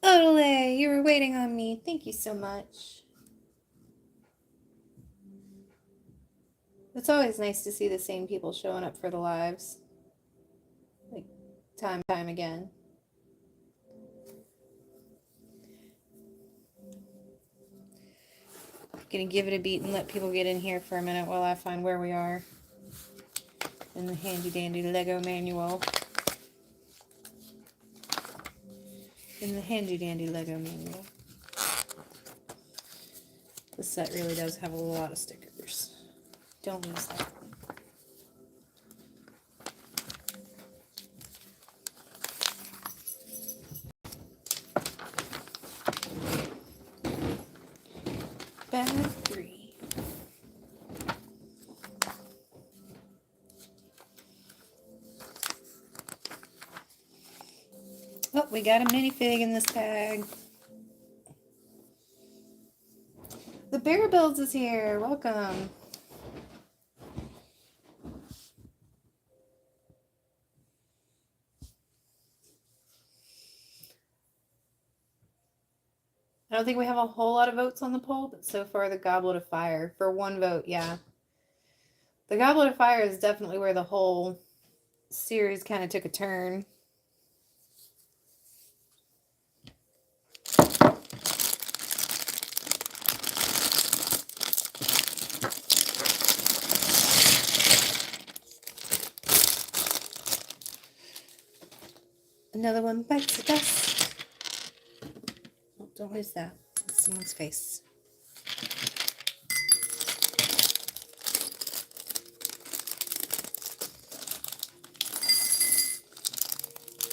Odele, you were waiting on me. Thank you so much. It's always nice to see the same people showing up for the lives. Like, time again. Gonna give it a beat and let people get in here for a minute while I find where we are in the handy dandy Lego manual. This set really does have a lot of stickers. Don't lose that one. Bag 3. Oh, we got a minifig in this bag. The BreeziBuilds is here. Welcome. I don't think we have a whole lot of votes on the poll, but so far the Goblet of Fire for 1 vote, yeah. The Goblet of Fire is definitely where the whole series kind of took a turn. Another one bites the dust. Oh, don't lose that. It's someone's face.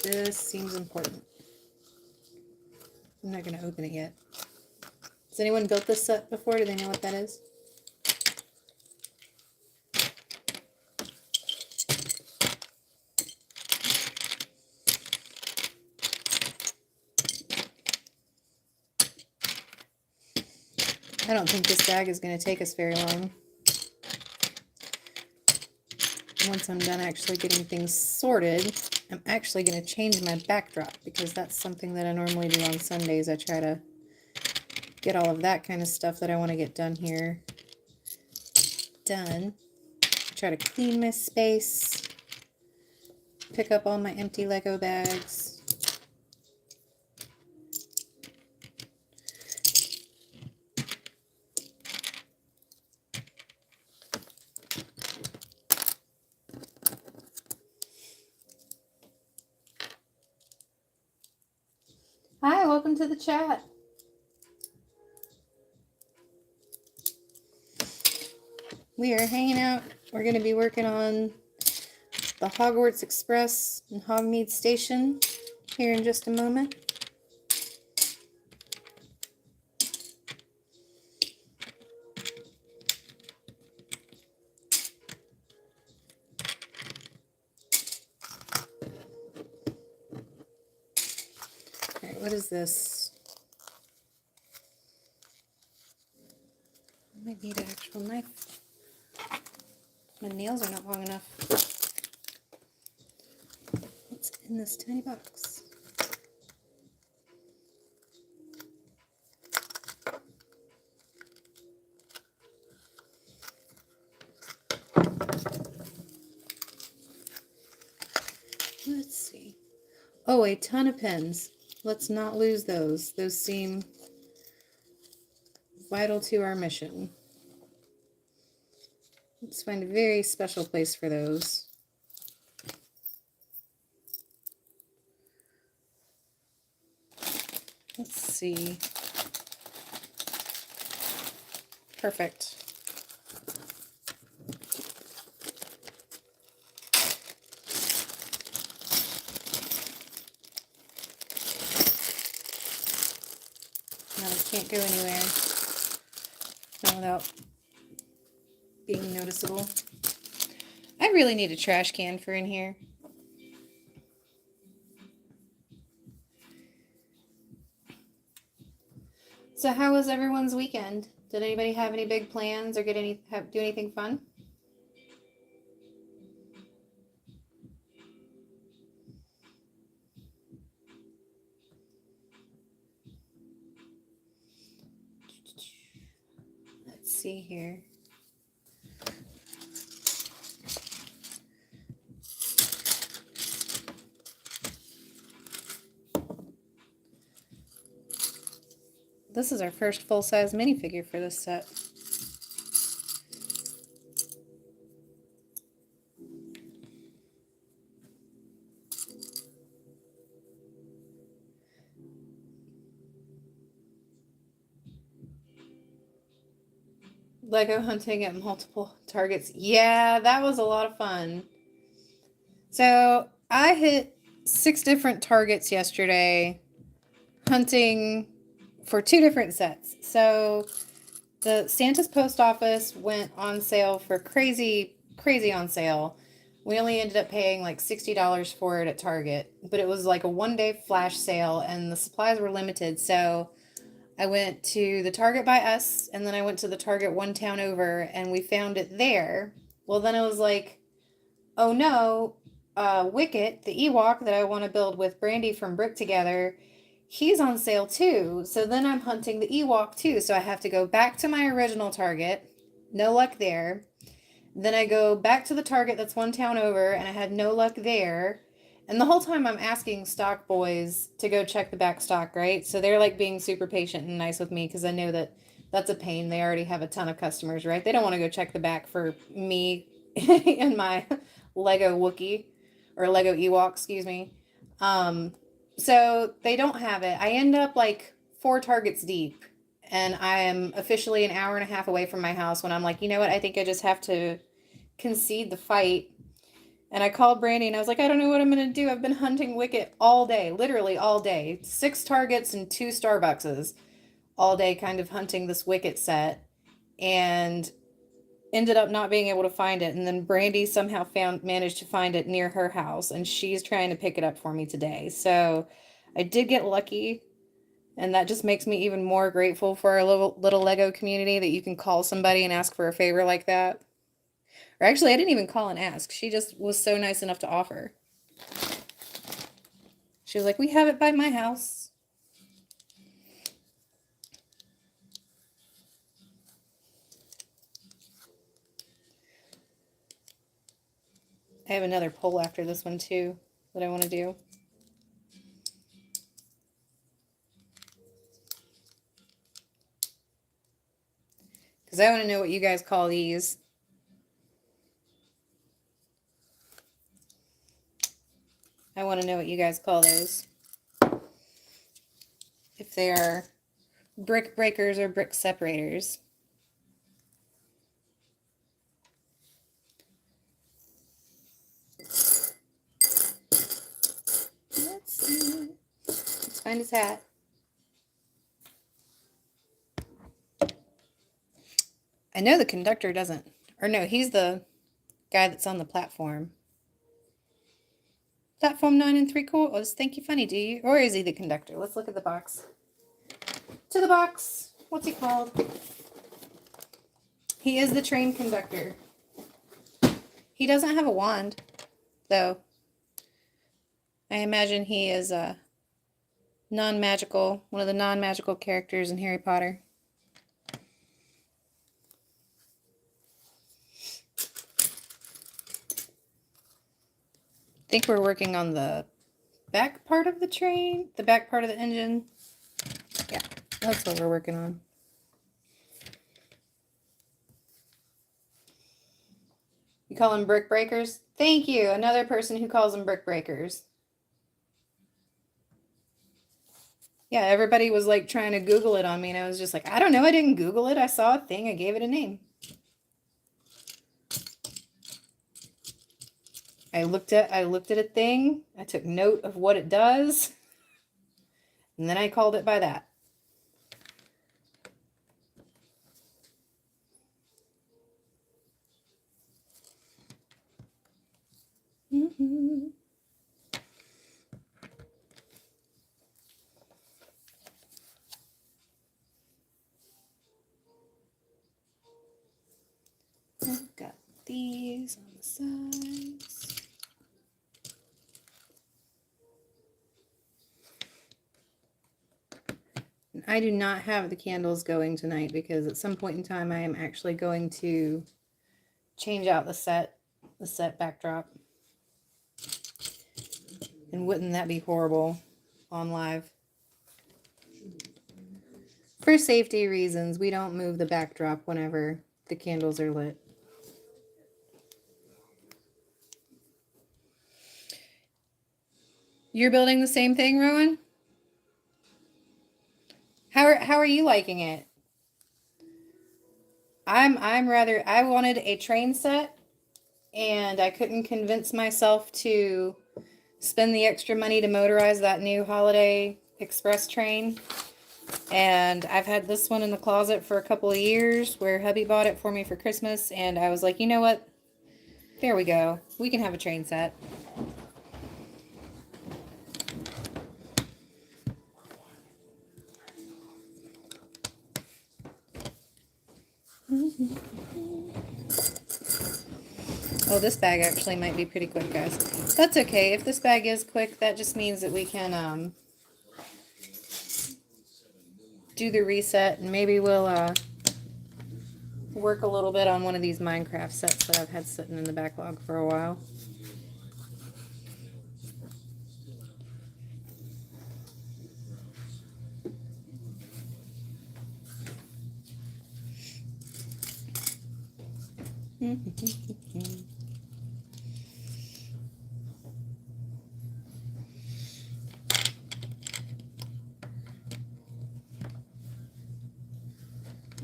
This seems important. I'm not going to open it yet. Has anyone built this set before? Do they know what that is? I don't think this bag is going to take us very long. Once I'm done actually getting things sorted, I'm actually going to change my backdrop because that's something that I normally do on Sundays. I try to get all of that kind of stuff that I want to get done here done. Try to clean my space, pick up all my empty Lego bags. Hi, welcome to the chat. We are hanging out. We're going to be working on the Hogwarts Express and Hogsmeade Station here in just a moment. Alright, what is this? I might need an actual knife. My nails are not long enough. What's in this tiny box? Let's see. Oh, a ton of pens. Let's not lose those. Those seem vital to our mission. Let's find a very special place for those. Let's see. Perfect. Now I can't go anywhere without being noticeable. I really need a trash can for in here. So how was everyone's weekend? Did anybody have any big plans or do anything fun? see here. This is our first full-size minifigure for this set. Lego hunting at multiple targets. Yeah, that was a lot of fun. So I hit 6 different targets yesterday hunting for 2 different sets. So the Santa's Post Office went on sale for crazy on sale. We only ended up paying like $60 for it at Target, but it was like a 1-day flash sale and the supplies were limited. So I went to the Target by us, and then I went to the Target one town over, and we found it there. Well, then I was like, oh no, Wicket, the Ewok that I want to build with Brandy from Brick Together, he's on sale too. So then I'm hunting the Ewok too. So I have to go back to my original Target. No luck there. Then I go back to the Target that's one town over, and I had no luck there. And the whole time I'm asking stock boys to go check the back stock, right? So they're like being super patient and nice with me because I know that that's a pain. They already have a ton of customers, right? They don't want to go check the back for me and my Lego Wookiee or Lego Ewok, excuse me. So they don't have it. I end up like 4 targets deep, and I am officially an hour and a half away from my house when I'm like, you know what? I think I just have to concede the fight. And I called Brandy and I was like, I don't know what I'm going to do. I've been hunting Wicket all day, literally all day. 6 targets and 2 Starbuckses all day, kind of hunting this Wicket set, and ended up not being able to find it. And then Brandy somehow managed to find it near her house, and she's trying to pick it up for me today. So I did get lucky, and that just makes me even more grateful for our little Lego community that you can call somebody and ask for a favor like that. Or actually, I didn't even call and ask. She just was so nice enough to offer. She was like, we have it by my house. I have another poll after this one too that I want to do. Because I want to know what you guys call these. I want to know what you guys call those. If they are brick breakers or brick separators. Let's see. Let's find his hat. I know the conductor doesn't. Or no, he's the guy that's on the platform. Platform 9 3/4. Thank you, funny, do you? Or is he the conductor? Let's look at the box. To the box. What's he called? He is the train conductor. He doesn't have a wand, though. I imagine he is a non-magical, one of the non-magical characters in Harry Potter. I think we're working on the back part of the train, the back part of the engine. Yeah, that's what we're working on. You call them brick breakers? Thank you. Another person who calls them brick breakers. Yeah, everybody was like trying to Google it on me, and I was just like, I don't know. I didn't Google it. I saw a thing. I gave it a name. I looked at a thing. I took note of what it does, and then I called it by that. Mm-hmm. I've got these on the sides. And I do not have the candles going tonight because at some point in time I am actually going to change out the set backdrop. And wouldn't that be horrible on live? For safety reasons, we don't move the backdrop whenever the candles are lit. You're building the same thing, Rowan? How are you liking it? I wanted a train set, and I couldn't convince myself to spend the extra money to motorize that new Holiday Express train. And I've had this one in the closet for a couple of years where hubby bought it for me for Christmas, and I was like, you know what? There we go. We can have a train set. Oh, this bag actually might be pretty quick, guys. That's okay. If this bag is quick, that just means that we can do the reset, and maybe we'll work a little bit on one of these Minecraft sets that I've had sitting in the backlog for a while.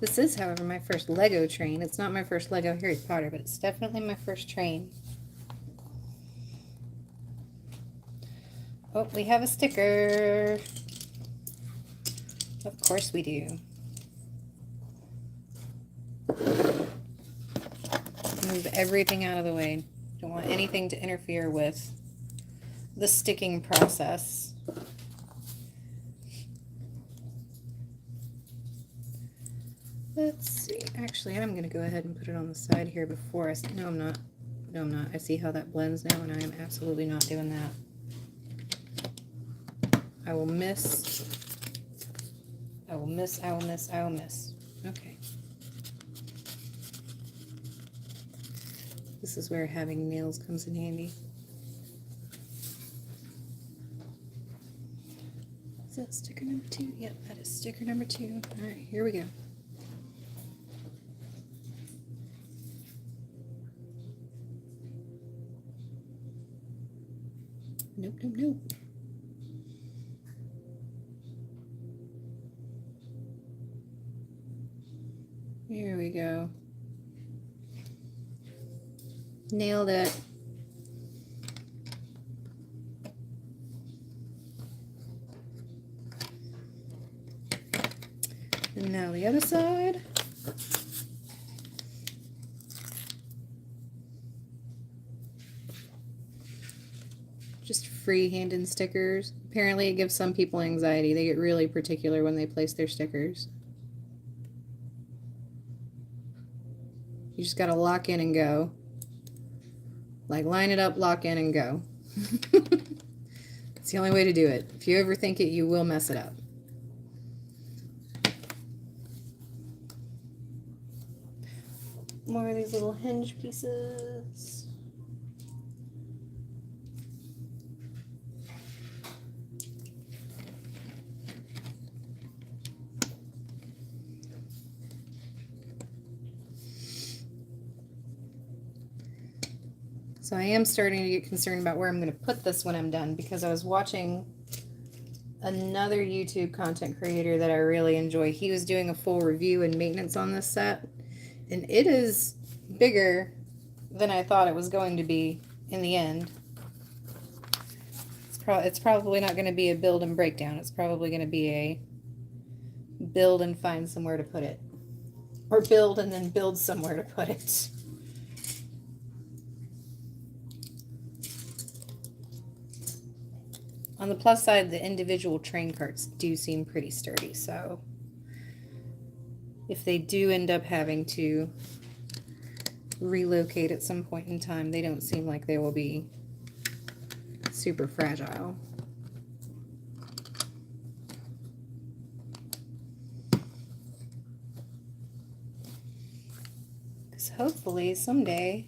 This is, however, my first Lego train. It's not my first Lego Harry Potter, but it's definitely my first train. Oh, we have a sticker. Of course we do. Move everything out of the way. Don't want anything to interfere with the sticking process. Let's see. Actually, I'm going to go ahead and put it on the side here before I... No, I'm not. No, I'm not. I see how that blends now, and I am absolutely not doing that. I will miss. I will miss. I will miss. I will miss. Okay. This is where having nails comes in handy. Is that sticker number 2? Yep, that is sticker number 2. All right, here we go. Nope, nope, nope. Here we go. Nailed it. And now the other side. Just free-handed stickers. Apparently it gives some people anxiety. They get really particular when they place their stickers. You just gotta lock in and go. Like, line it up, lock in, and go. It's the only way to do it. If you overthink it, you will mess it up. More of these little hinge pieces. So I am starting to get concerned about where I'm going to put this when I'm done, because I was watching another YouTube content creator that I really enjoy. He was doing a full review and maintenance on this set, and it is bigger than I thought it was going to be in the end. It's probably not going to be a build and breakdown. It's probably going to be a build and find somewhere to put it. Or build and then build somewhere to put it. On the plus side, the individual train carts do seem pretty sturdy, so if they do end up having to relocate at some point in time, they don't seem like they will be super fragile. Because hopefully someday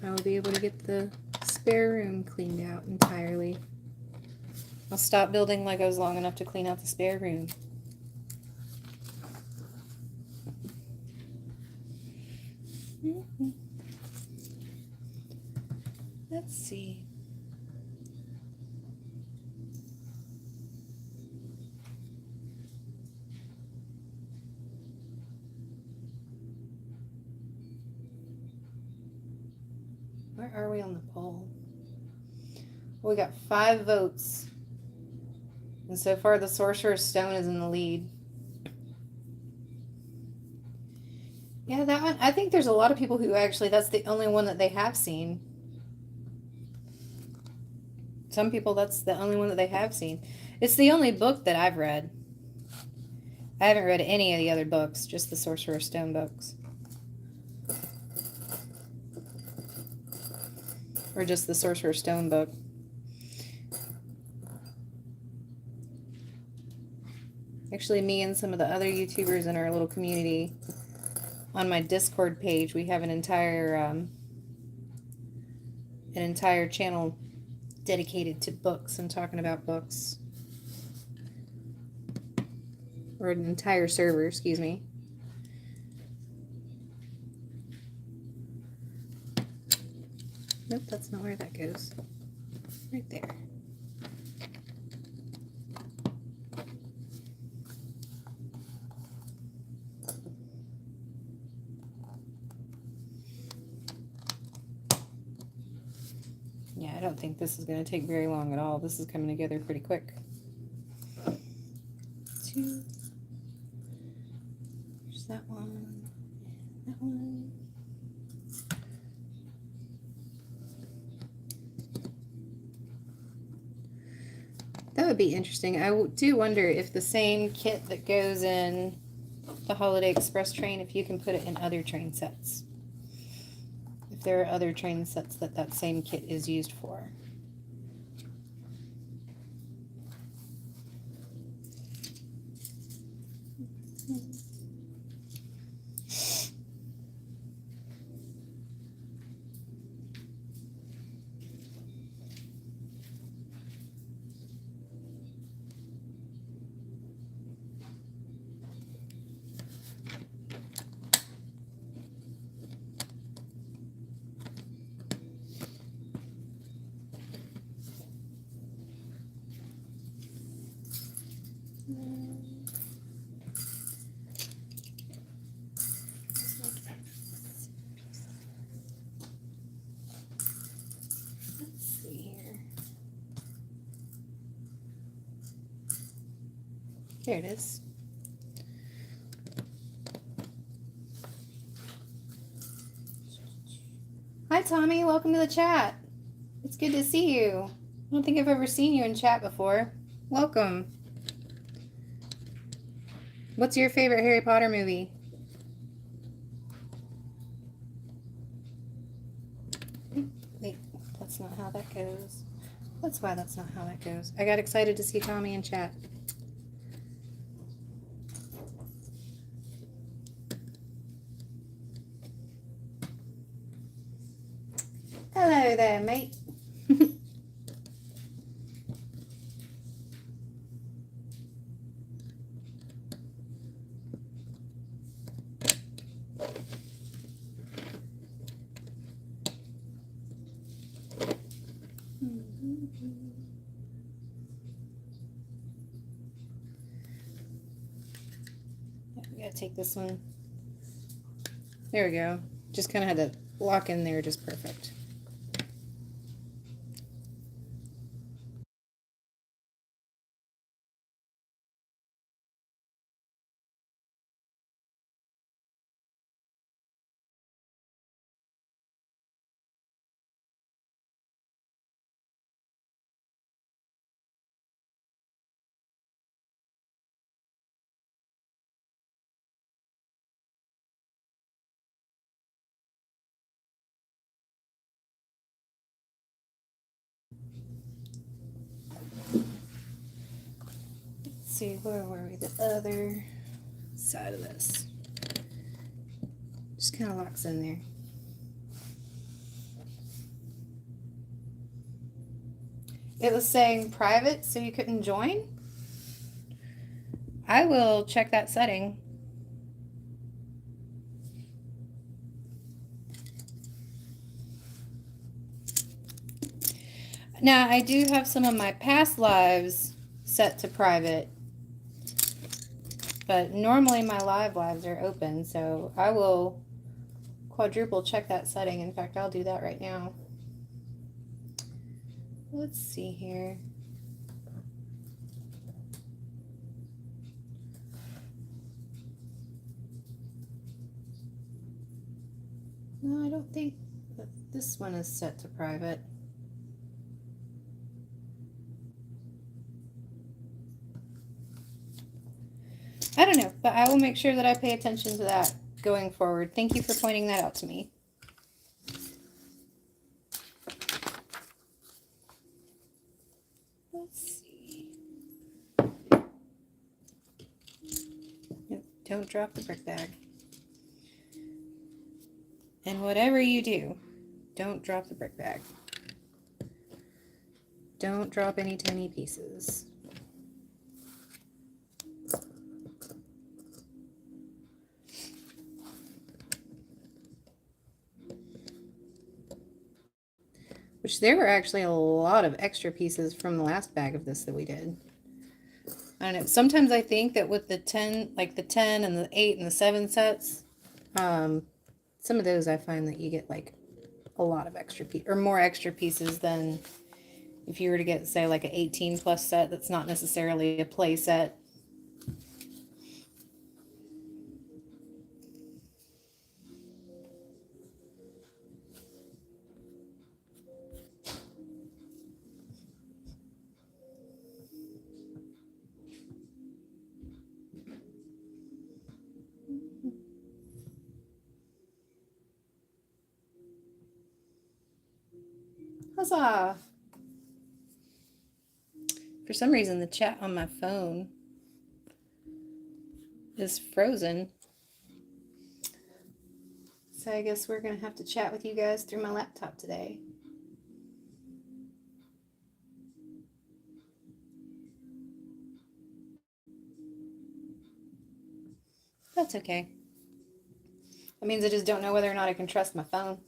I will be able to get the spare room cleaned out entirely. I'll stop building Legos long enough to clean out the spare room. Let's see. Where are we on the poll? We got 5 votes. And so far the Sorcerer's Stone is in the lead. Yeah, that one, I think there's a lot of people who actually, that's the only one that they have seen. Some people, that's the only one that they have seen. It's the only book that I've read. I haven't read any of the other books, just the Sorcerer's Stone books. Or just the Sorcerer's Stone book. Actually, me and some of the other YouTubers in our little community, on my Discord page, we have an entire channel dedicated to books and talking about books. Or an entire server, excuse me. Nope, that's not where that goes. Right there. Yeah, I don't think this is going to take very long at all. This is coming together pretty quick. 2. There's that one. That one. That would be interesting. I do wonder if the same kit that goes in the Holiday Express train, if you can put it in other train sets. If there are other train sets that that same kit is used for. There it is. Hi, Tommy. Welcome to the chat. It's good to see you. I don't think I've ever seen you in chat before. Welcome. What's your favorite Harry Potter movie? Wait, that's not how that goes. That's why that's not how that goes. I got excited to see Tommy in chat. Hello there, mate. We gotta take this one. There we go. Just kind of had to lock in there just perfect. See, where were we? The other side of this. Just kind of locks in there. It was saying private, so you couldn't join. I will check that setting. Now, I do have some of my past lives set to private, but normally my lives are open, so I will quadruple check that setting. In fact, I'll do that right now. Let's see here. No, I don't think that this one is set to private. I don't know, but I will make sure that I pay attention to that going forward. Thank you for pointing that out to me. Let's see. Nope, don't drop the brick bag. And whatever you do, don't drop the brick bag. Don't drop any tiny pieces. Which there were actually a lot of extra pieces from the last bag of this that we did. I don't know. Sometimes I think that with the 10, like the 10 and the 8 and the 7 sets, some of those I find that you get like a lot of extra or more extra pieces than if you were to get, say, like an 18 plus set that's not necessarily a play set. Huzzah! For some reason, the chat on my phone is frozen. So I guess we're going to have to chat with you guys through my laptop today. That's okay. That means I just don't know whether or not I can trust my phone.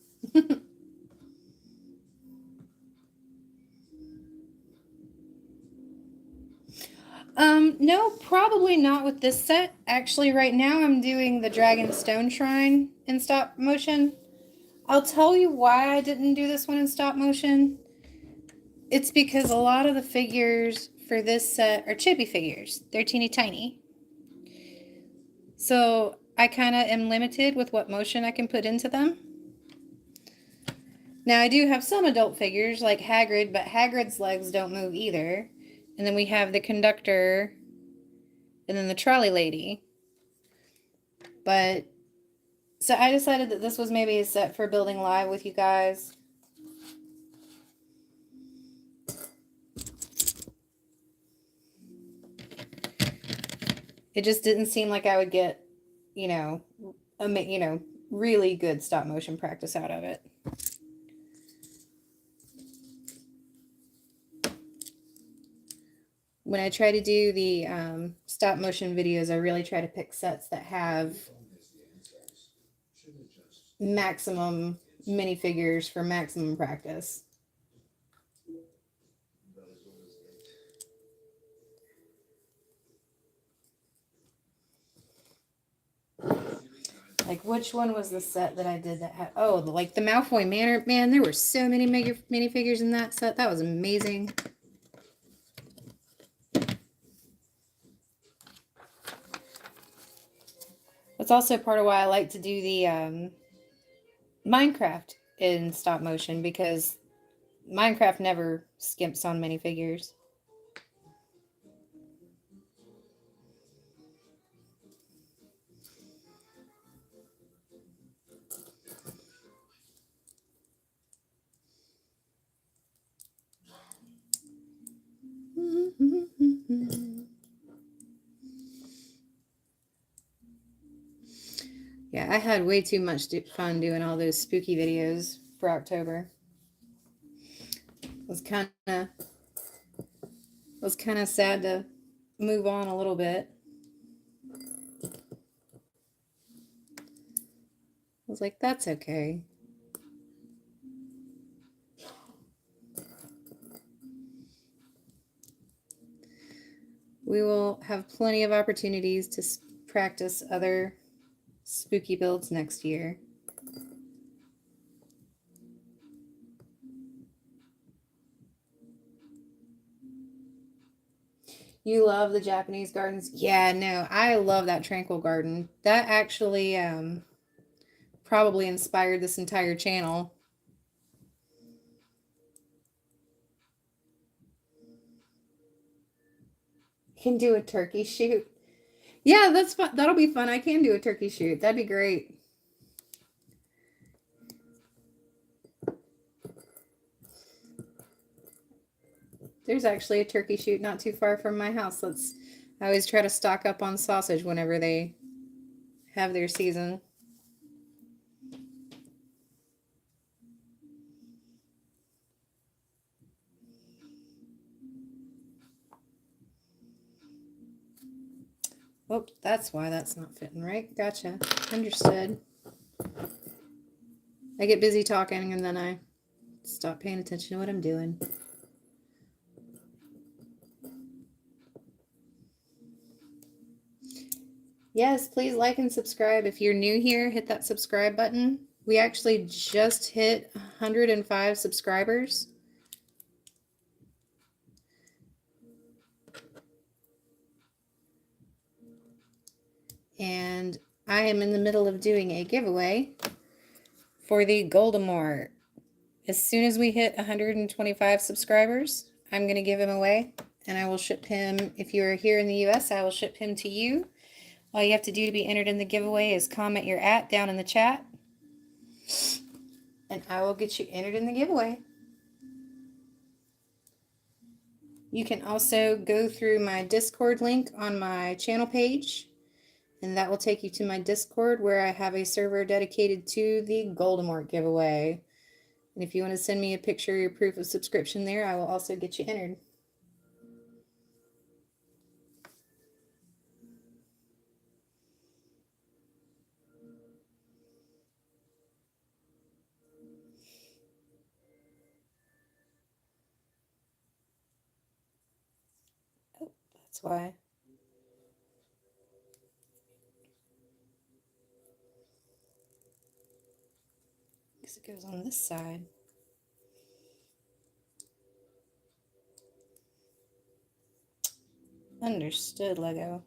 No, probably not with this set. Actually, right now I'm doing the Dragon Stone Shrine in stop motion. I'll tell you why I didn't do this one in stop motion. It's because a lot of the figures for this set are chibi figures. They're teeny tiny. So I kind of am limited with what motion I can put into them. Now I do have some adult figures like Hagrid, but Hagrid's legs don't move either. And then we have the conductor and then the trolley lady. But so I decided that this was maybe a set for building live with you guys. It just didn't seem like I would get, really good stop motion practice out of it. When I try to do the stop motion videos, I really try to pick sets that have maximum minifigures for maximum practice. Like, which one was the set that I did that had, oh, like the Malfoy Manor, man, there were so many minifigures in that set. That was amazing. That's also part of why I like to do the Minecraft in stop motion, because Minecraft never skimps on minifigures. Yeah, I had way too much fun doing all those spooky videos for October. Was kind of sad to move on a little bit. I was like, that's okay. We will have plenty of opportunities to practice other spooky builds next year. You love the Japanese gardens? Yeah, no, I love that tranquil garden. That actually probably inspired this entire channel. Can do a turkey shoot. Yeah, that's fun. That'll be fun. I can do a turkey shoot. That'd be great. There's actually a turkey shoot not too far from my house. I always try to stock up on sausage whenever they have their season. Oh, that's why that's not fitting right. Gotcha. Understood. I get busy talking and then I stop paying attention to what I'm doing. Yes, please like and subscribe. If you're new here, hit that subscribe button. We actually just hit 105 subscribers. And I am in the middle of doing a giveaway for the Goldemort. As soon as we hit 125 subscribers, I'm going to give him away. And I will ship him, if you are here in the US, I will ship him to you. All you have to do to be entered in the giveaway is comment your @ down in the chat. And I will get you entered in the giveaway. You can also go through my Discord link on my channel page. And that will take you to my Discord where I have a server dedicated to the Goldemort giveaway. And if you want to send me a picture of your proof of subscription there, I will also get you entered. Oh, that's why. Because it goes on this side. Understood, Lego.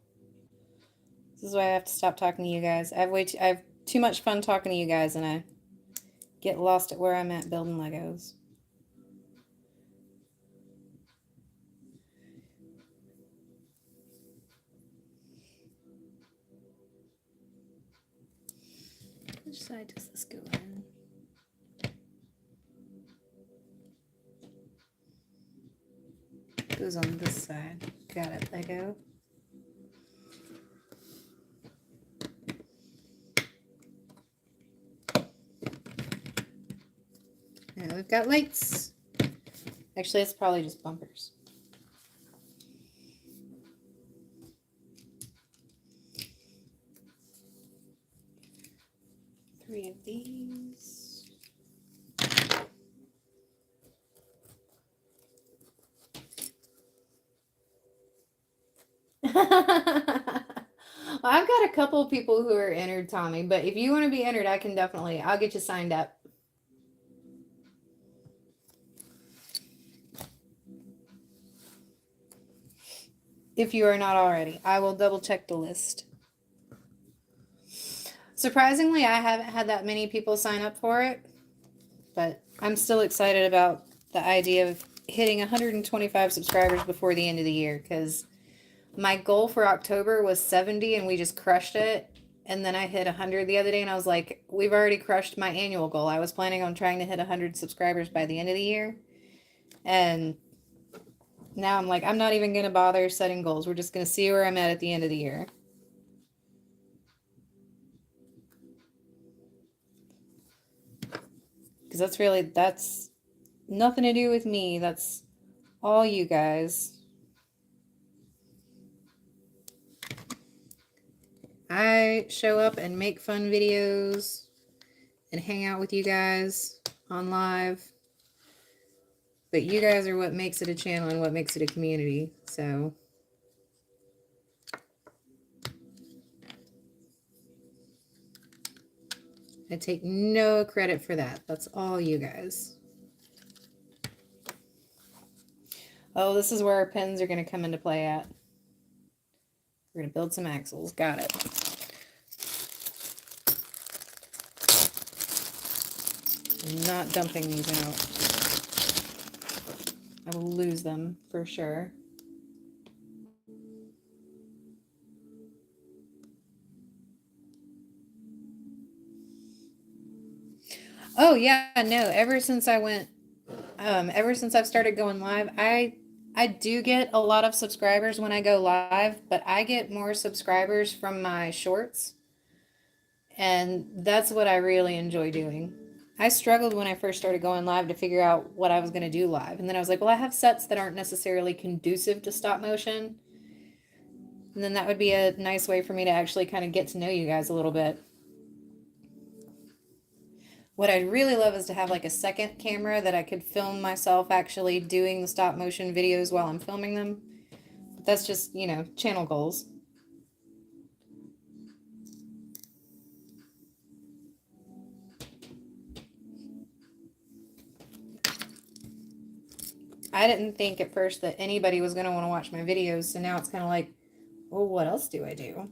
This is why I have to stop talking to you guys. I have too much fun talking to you guys, and I get lost at where I'm at building Legos. Which side does this go in? It goes on this side. Got it, Lego. Now we've got lights. Actually, it's probably just bumpers. Three of these. Well, I've got a couple of people who are entered, Tommy, but if you want to be entered, I'll get you signed up. If you are not already, I will double check the list. Surprisingly, I haven't had that many people sign up for it, but I'm still excited about the idea of hitting 125 subscribers before the end of the year, because my goal for October was 70 and we just crushed it. And then I hit 100 the other day and I was like, we've already crushed my annual goal. I was planning on trying to hit 100 subscribers by the end of the year. And now I'm like, I'm not even going to bother setting goals. We're just going to see where I'm at the end of the year. because that's nothing to do with me. That's all you guys. I show up and make fun videos and hang out with you guys on live. But you guys are what makes it a channel and what makes it a community. So I take no credit for that. That's all you guys. Oh, this is where our pins are going to come into play at. We're going to build some axles. Got it. I'm not dumping these out. I will lose them for sure. Oh yeah, no, ever since I've started going live, I do get a lot of subscribers when I go live, but I get more subscribers from my shorts. And that's what I really enjoy doing. I struggled when I first started going live to figure out what I was going to do live. And then I was like, well, I have sets that aren't necessarily conducive to stop motion. And then that would be a nice way for me to actually kind of get to know you guys a little bit. What I'd really love is to have like a second camera that I could film myself actually doing the stop motion videos while I'm filming them. But that's just, you know, channel goals. I didn't think at first that anybody was going to want to watch my videos. So now it's kind of like, well, what else do I do?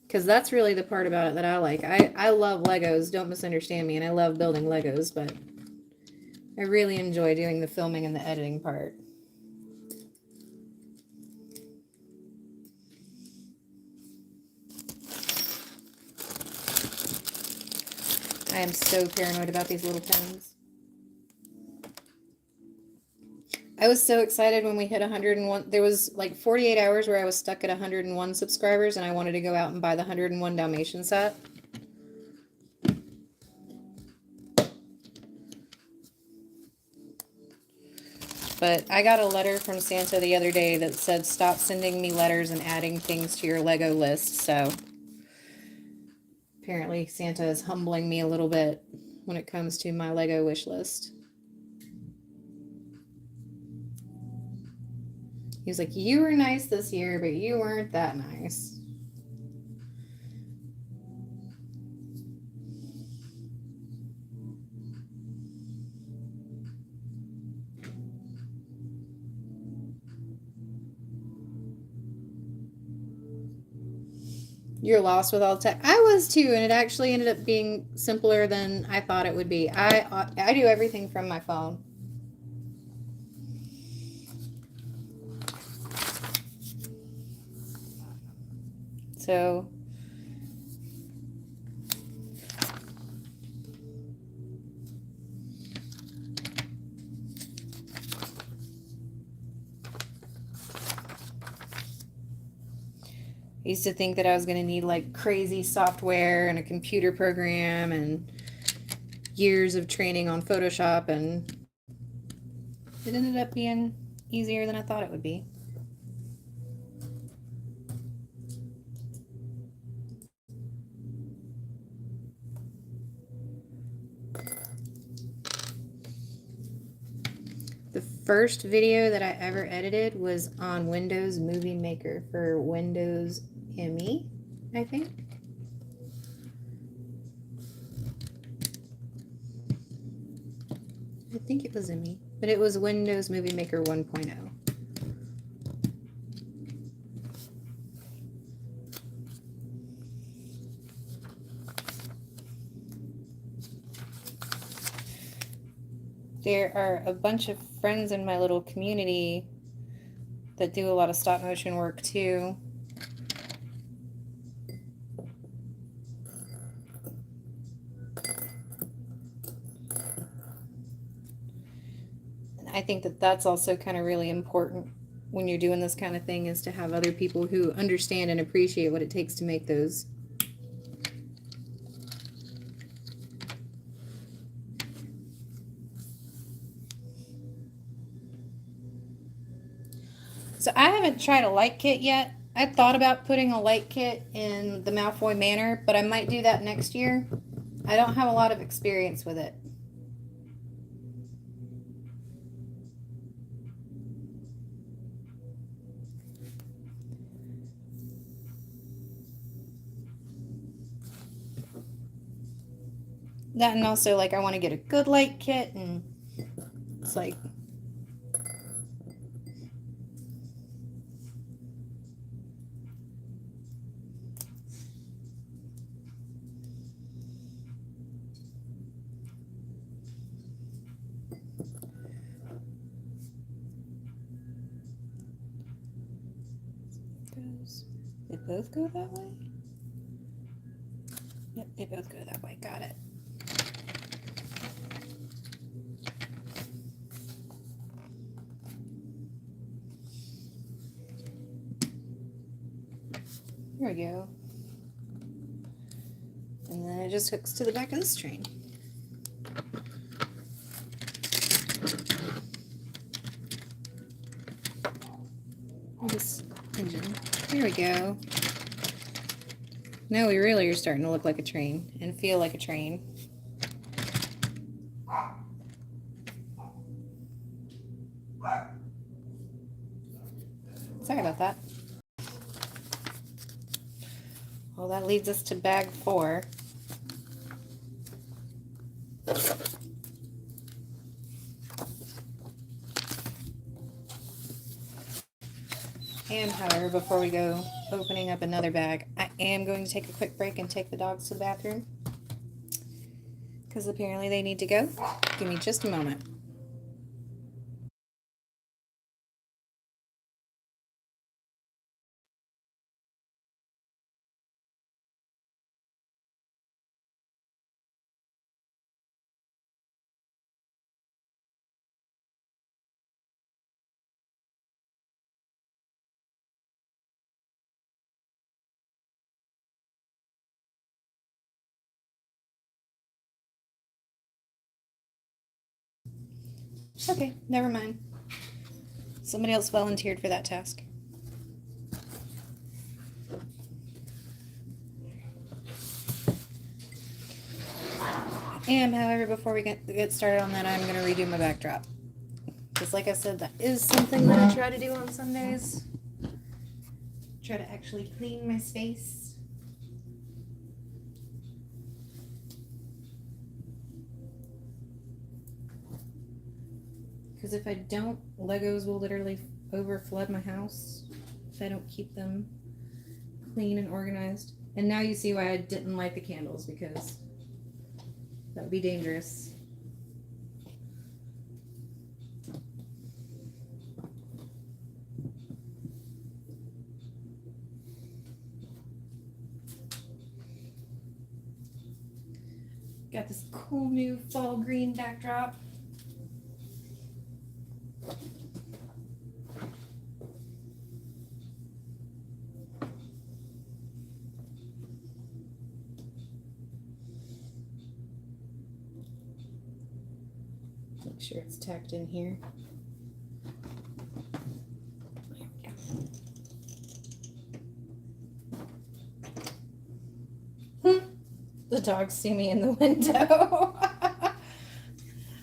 Because that's really the part about it that I like. I love Legos, don't misunderstand me, and I love building Legos, but I really enjoy doing the filming and the editing part. I am so paranoid about these little pens. I was so excited when we hit 101. There was like 48 hours where I was stuck at 101 subscribers, and I wanted to go out and buy the 101 Dalmatian set. But I got a letter from Santa the other day that said, stop sending me letters and adding things to your Lego list. So apparently Santa is humbling me a little bit when it comes to my Lego wish list. He was like, you were nice this year, but you weren't that nice. You're lost with all tech. I was too, and it actually ended up being simpler than I thought it would be. I do everything from my phone. So I used to think that I was going to need like crazy software and a computer program and years of training on Photoshop, and it ended up being easier than I thought it would be. The first video that I ever edited was on Windows Movie Maker for Windows ME, I think. I think it was ME, but it was Windows Movie Maker 1.0. There are a bunch of friends in my little community that do a lot of stop motion work too. And I think that that's also kind of really important when you're doing this kind of thing is to have other people who understand and appreciate what it takes to make those. So I haven't tried a light kit yet. I thought about putting a light kit in the Malfoy Manor, but I might do that next year. I don't have a lot of experience with it. That, and also, like, I want to get a good light kit, and it's like, they both go that way? Yep, they both go that way. Got it. There we go. And then it just hooks to the back of this train. This engine. There we go. Now we really are starting to look like a train and feel like a train. Sorry about that. Well, that leads us to bag 4. And however, before we go opening up another bag, I am going to take a quick break and take the dogs to the bathroom, because apparently they need to go. Give me just a moment. Okay, never mind. Somebody else volunteered for that task. And however, before we get started on that, I'm going to redo my backdrop. Because like I said, that is something that I try to do on Sundays. Try to actually clean my space. Because if I don't, Legos will literally overflood my house if I don't keep them clean and organized. And now you see why I didn't light the candles, because that would be dangerous. Got this cool new fall green backdrop. Make sure it's tacked in here. The dogs see me in the window.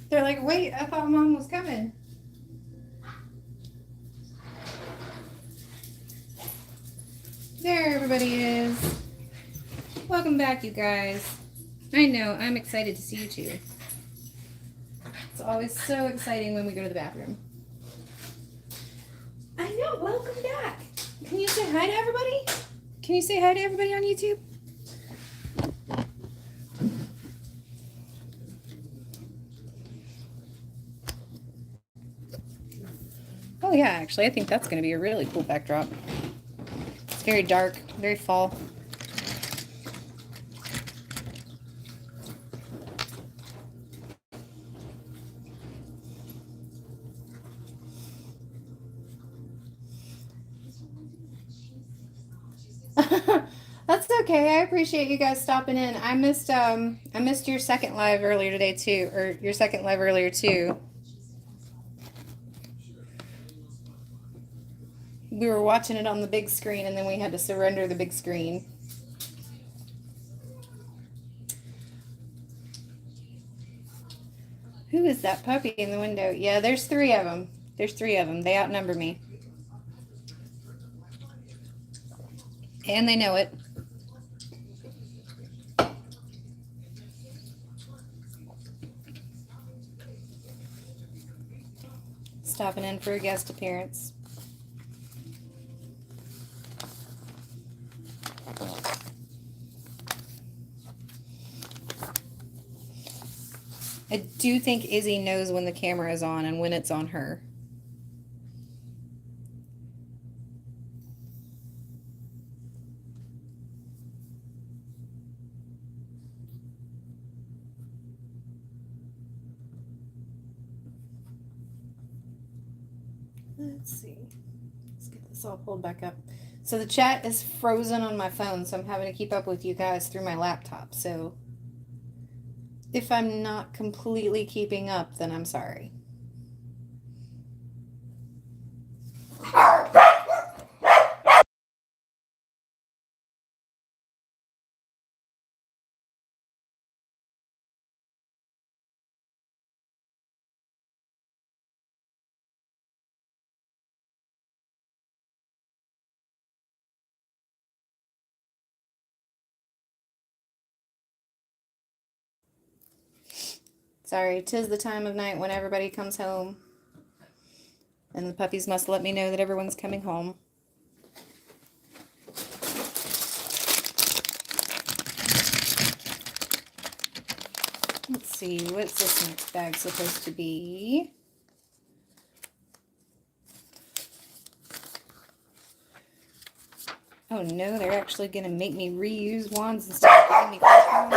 They're like, wait, I thought Mom was coming. There everybody is. Welcome back, you guys. I know, I'm excited to see you too. It's always so exciting when we go to the bathroom. I know, welcome back. Can you say hi to everybody? Can you say hi to everybody on YouTube? Oh yeah, actually, I think that's going to be a really cool backdrop. It's very dark, very fall. That's okay. I appreciate you guys stopping in. I missed your second live earlier today too, or your second live earlier too. We were watching it on the big screen and then we had to surrender the big screen. Who is that puppy in the window? Yeah, there's 3 of them. There's 3 of them. They outnumber me. And they know it. Stopping in for a guest appearance. I do think Izzy knows when the camera is on and when it's on her. Let's see. Let's get this all pulled back up. So the chat is frozen on my phone, so I'm having to keep up with you guys through my laptop. So if I'm not completely keeping up, then I'm sorry. Sorry, 'tis the time of night when everybody comes home. And the puppies must let me know that everyone's coming home. Let's see, what's this next bag supposed to be? Oh no, they're actually going to make me reuse wands instead of giving me fresh ones.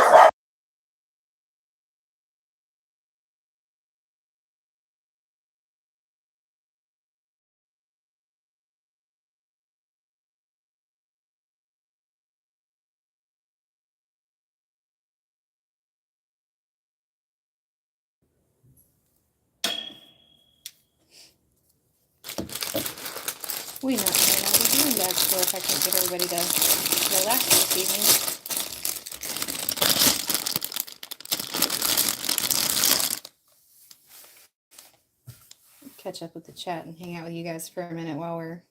We might not be doing bags for if I can't get everybody to relax this evening. Catch up with the chat and hang out with you guys for a minute while we're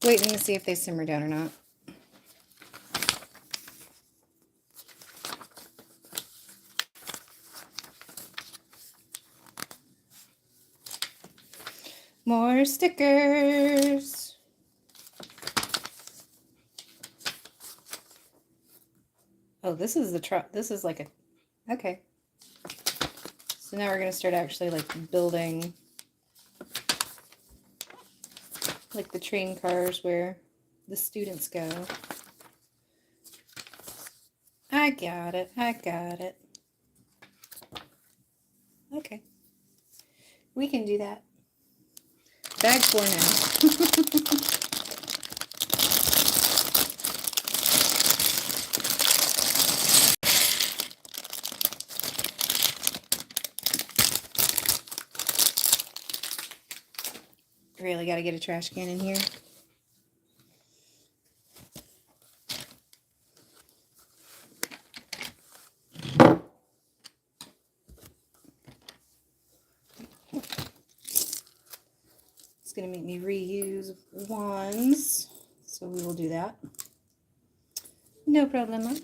waiting to see if they simmer down or not. More stickers. Oh, this is the truck. This is like a, okay. So now we're going to start actually like building like the train cars where the students go. I got it. I got it. Okay. We can do that. Bag 4 now. Really got to get a trash can in here. It's going to make me reuse wands, so we will do that. No problema.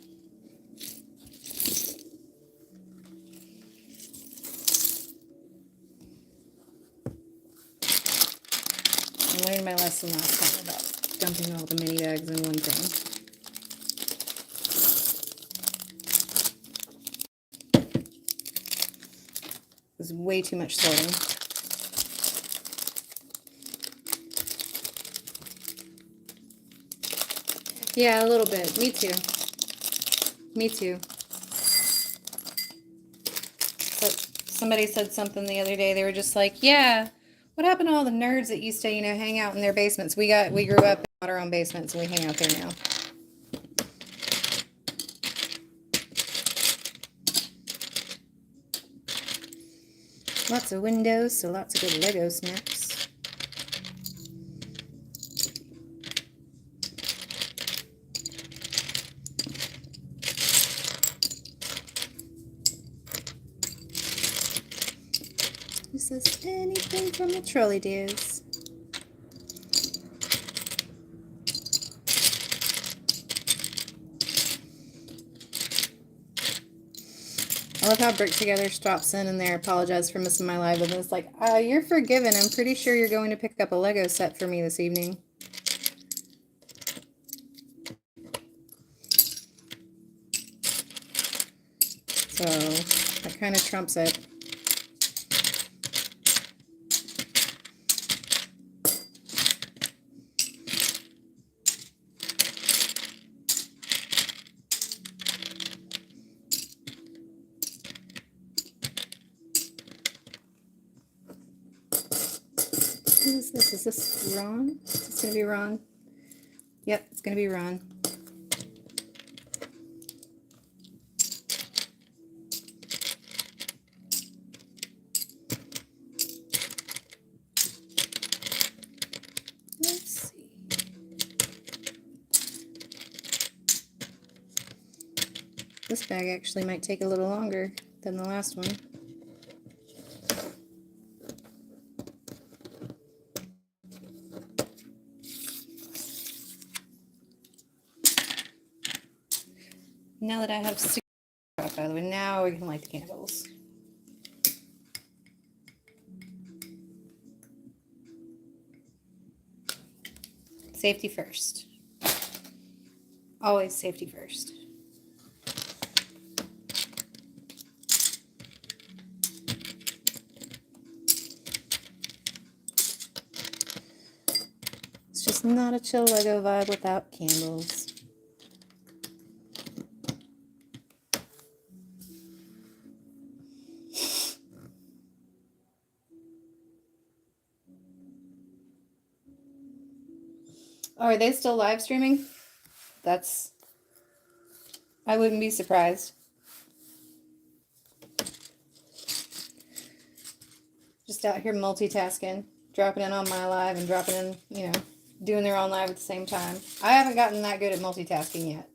I learned my lesson last time about dumping all the mini bags in one thing. It was way too much sorting. Yeah, a little bit. Me too. Me too. But somebody said something the other day. They were just like, yeah, what happened to all the nerds that used to, hang out in their basements? We grew up our own basement, so we hang out there now. Lots of windows, so lots of good Lego snaps. Who says anything from the trolley days? I love how Brick Together drops in and there. Apologize for missing my live, and it's like, you're forgiven. I'm pretty sure you're going to pick up a Lego set for me this evening. So that kind of trumps it. What is this? Is this Ron? Is this going to be Ron? Yep, it's going to be Ron. Let's see. This bag actually might take a little longer than the last one. Now that I have stickers out of the way, now we can light the candles. Safety first. Always safety first. It's just not a chill Lego vibe without candles. Oh, are they still live streaming? I wouldn't be surprised. Just out here multitasking, dropping in on my live and dropping in, you know, doing their own live at the same time. I haven't gotten that good at multitasking yet.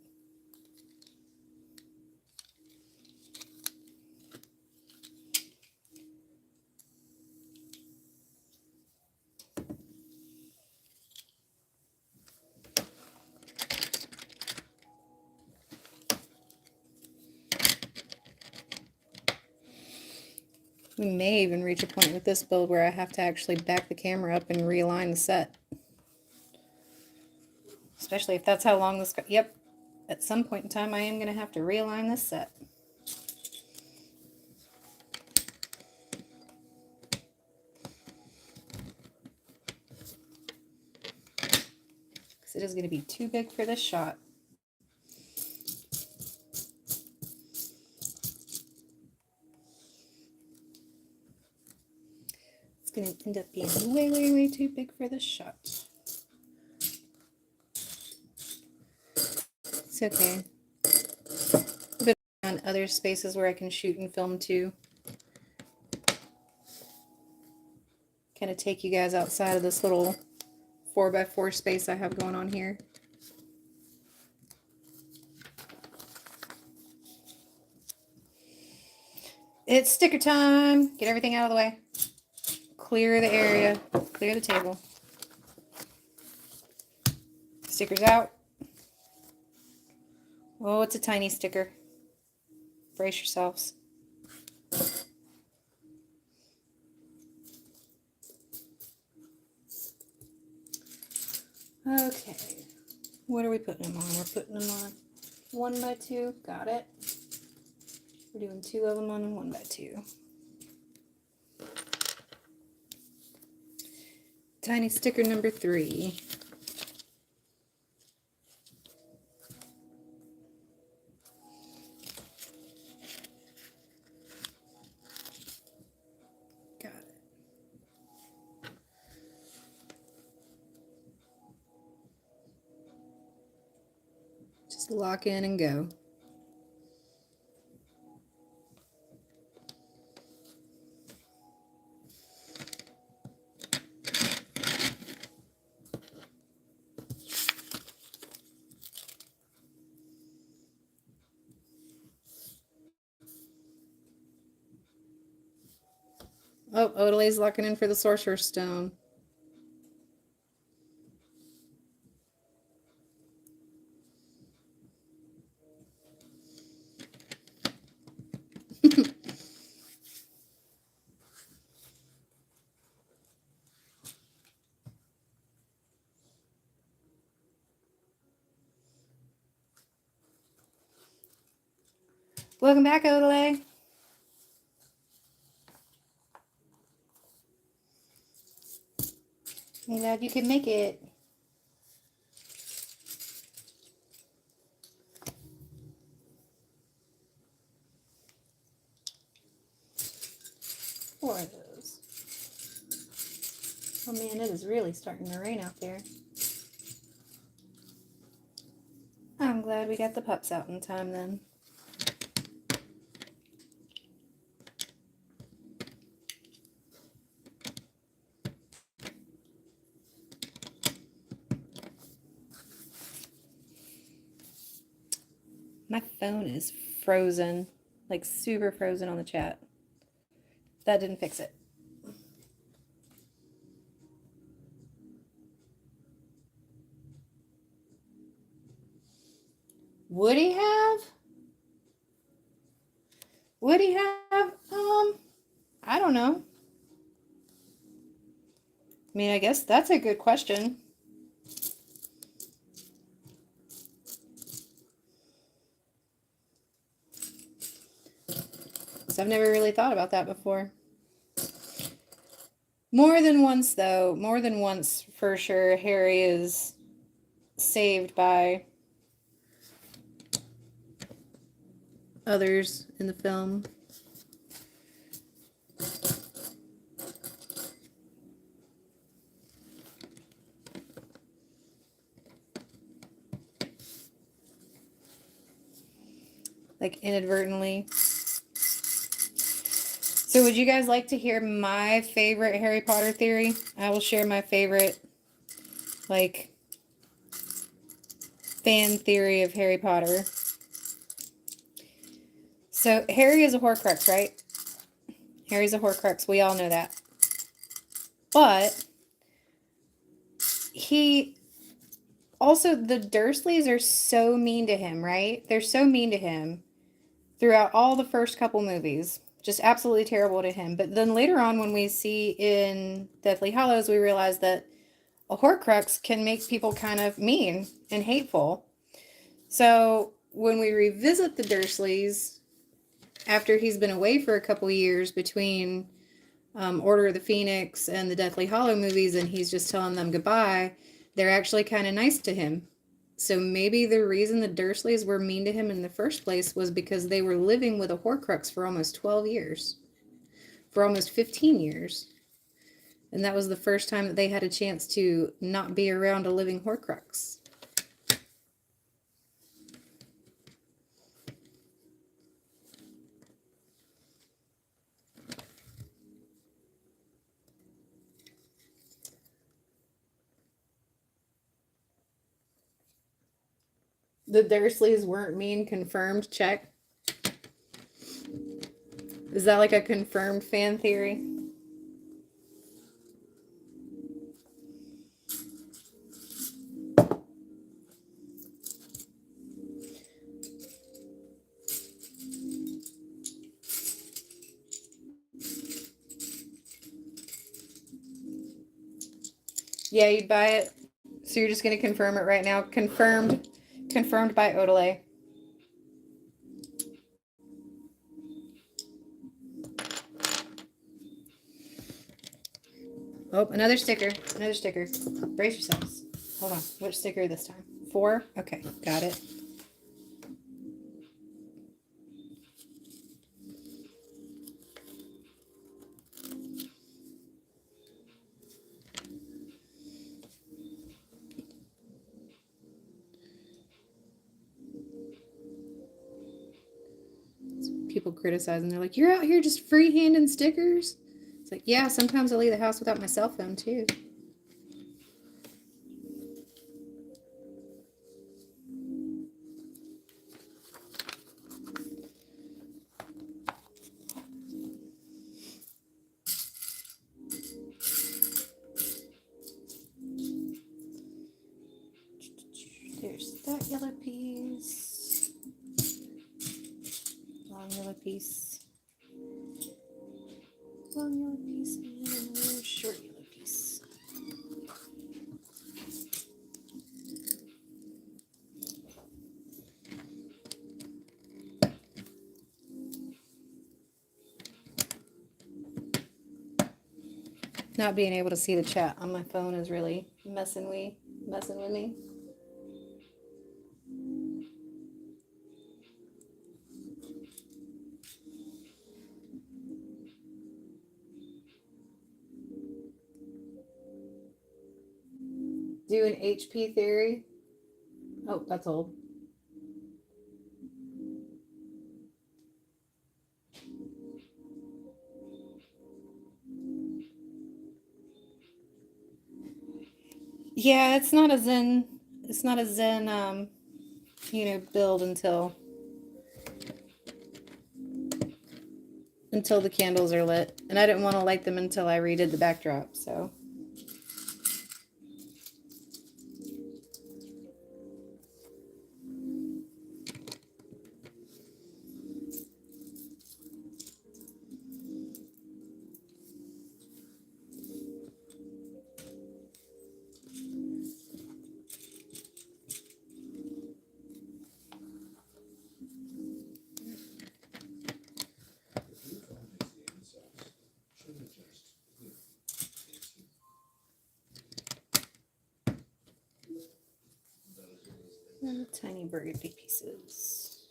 We may even reach a point with this build where I have to actually back the camera up and realign the set. Especially if that's how long this... Yep, at some point in time I am going to have to realign this set. Because it is going to be too big for this shot. Going to end up being way, way, way too big for this shot. It's okay. A bit on other spaces where I can shoot and film too. Kind of take you guys outside of this little 4x4 space I have going on here. It's sticker time. Get everything out of the way. Clear the area, clear the table. Stickers out. Oh, it's a tiny sticker. Brace yourselves. Okay, what are we putting them on? We're putting them on 1x2, got it. We're doing 2 of them on 1x2. Tiny sticker number 3. Got it. Just lock in and go. Oh, Odalay's locking in for the Sorcerer's Stone. Welcome back, Odalay. Hey, love, you can make it. Four of those. Oh man, it is really starting to rain out there. I'm glad we got the pups out in time then. My phone is frozen, like super frozen on the chat. That didn't fix it. Would he have? Would he have? I don't know. I mean, I guess that's a good question. So I've never really thought about that before. More than once, though. More than once, for sure, Harry is saved by others in the film. Like inadvertently. So would you guys like to hear my favorite Harry Potter theory? I will share my favorite, like, fan theory of Harry Potter. So Harry is a Horcrux, right? Harry's a Horcrux. We all know that. But he also, the Dursleys are so mean to him, right? They're so mean to him throughout all the first couple movies. Just absolutely terrible to him. But then later on, when we see in Deathly Hallows, we realize that a Horcrux can make people kind of mean and hateful. So when we revisit the Dursleys, after he's been away for a couple years between Order of the Phoenix and the Deathly Hallow movies, and he's just telling them goodbye, they're actually kind of nice to him. So maybe the reason the Dursleys were mean to him in the first place was because they were living with a Horcrux for almost 12 years. For almost 15 years. And that was the first time that they had a chance to not be around a living Horcrux. The Dursleys weren't mean, confirmed, check. Is that like a confirmed fan theory? Yeah, you'd buy it. So you're just going to confirm it right now. Confirmed by Odelay. Oh, another sticker. Another sticker. Brace yourselves. Hold on. Which sticker this time? 4? Okay, got it. people criticizing. They're like, you're out here just freehanding stickers? It's like, yeah, sometimes I leave the house without my cell phone too. There's that yellow piece. Long yellow piece. Long yellow piece and another short yellow piece. Not being able to see the chat on my phone is really messing with me. Do an HP theory. Oh, that's old. Yeah, it's not a zen build until the candles are lit. And I didn't want to light them until I redid the backdrop, so. And tiny burgundy pieces.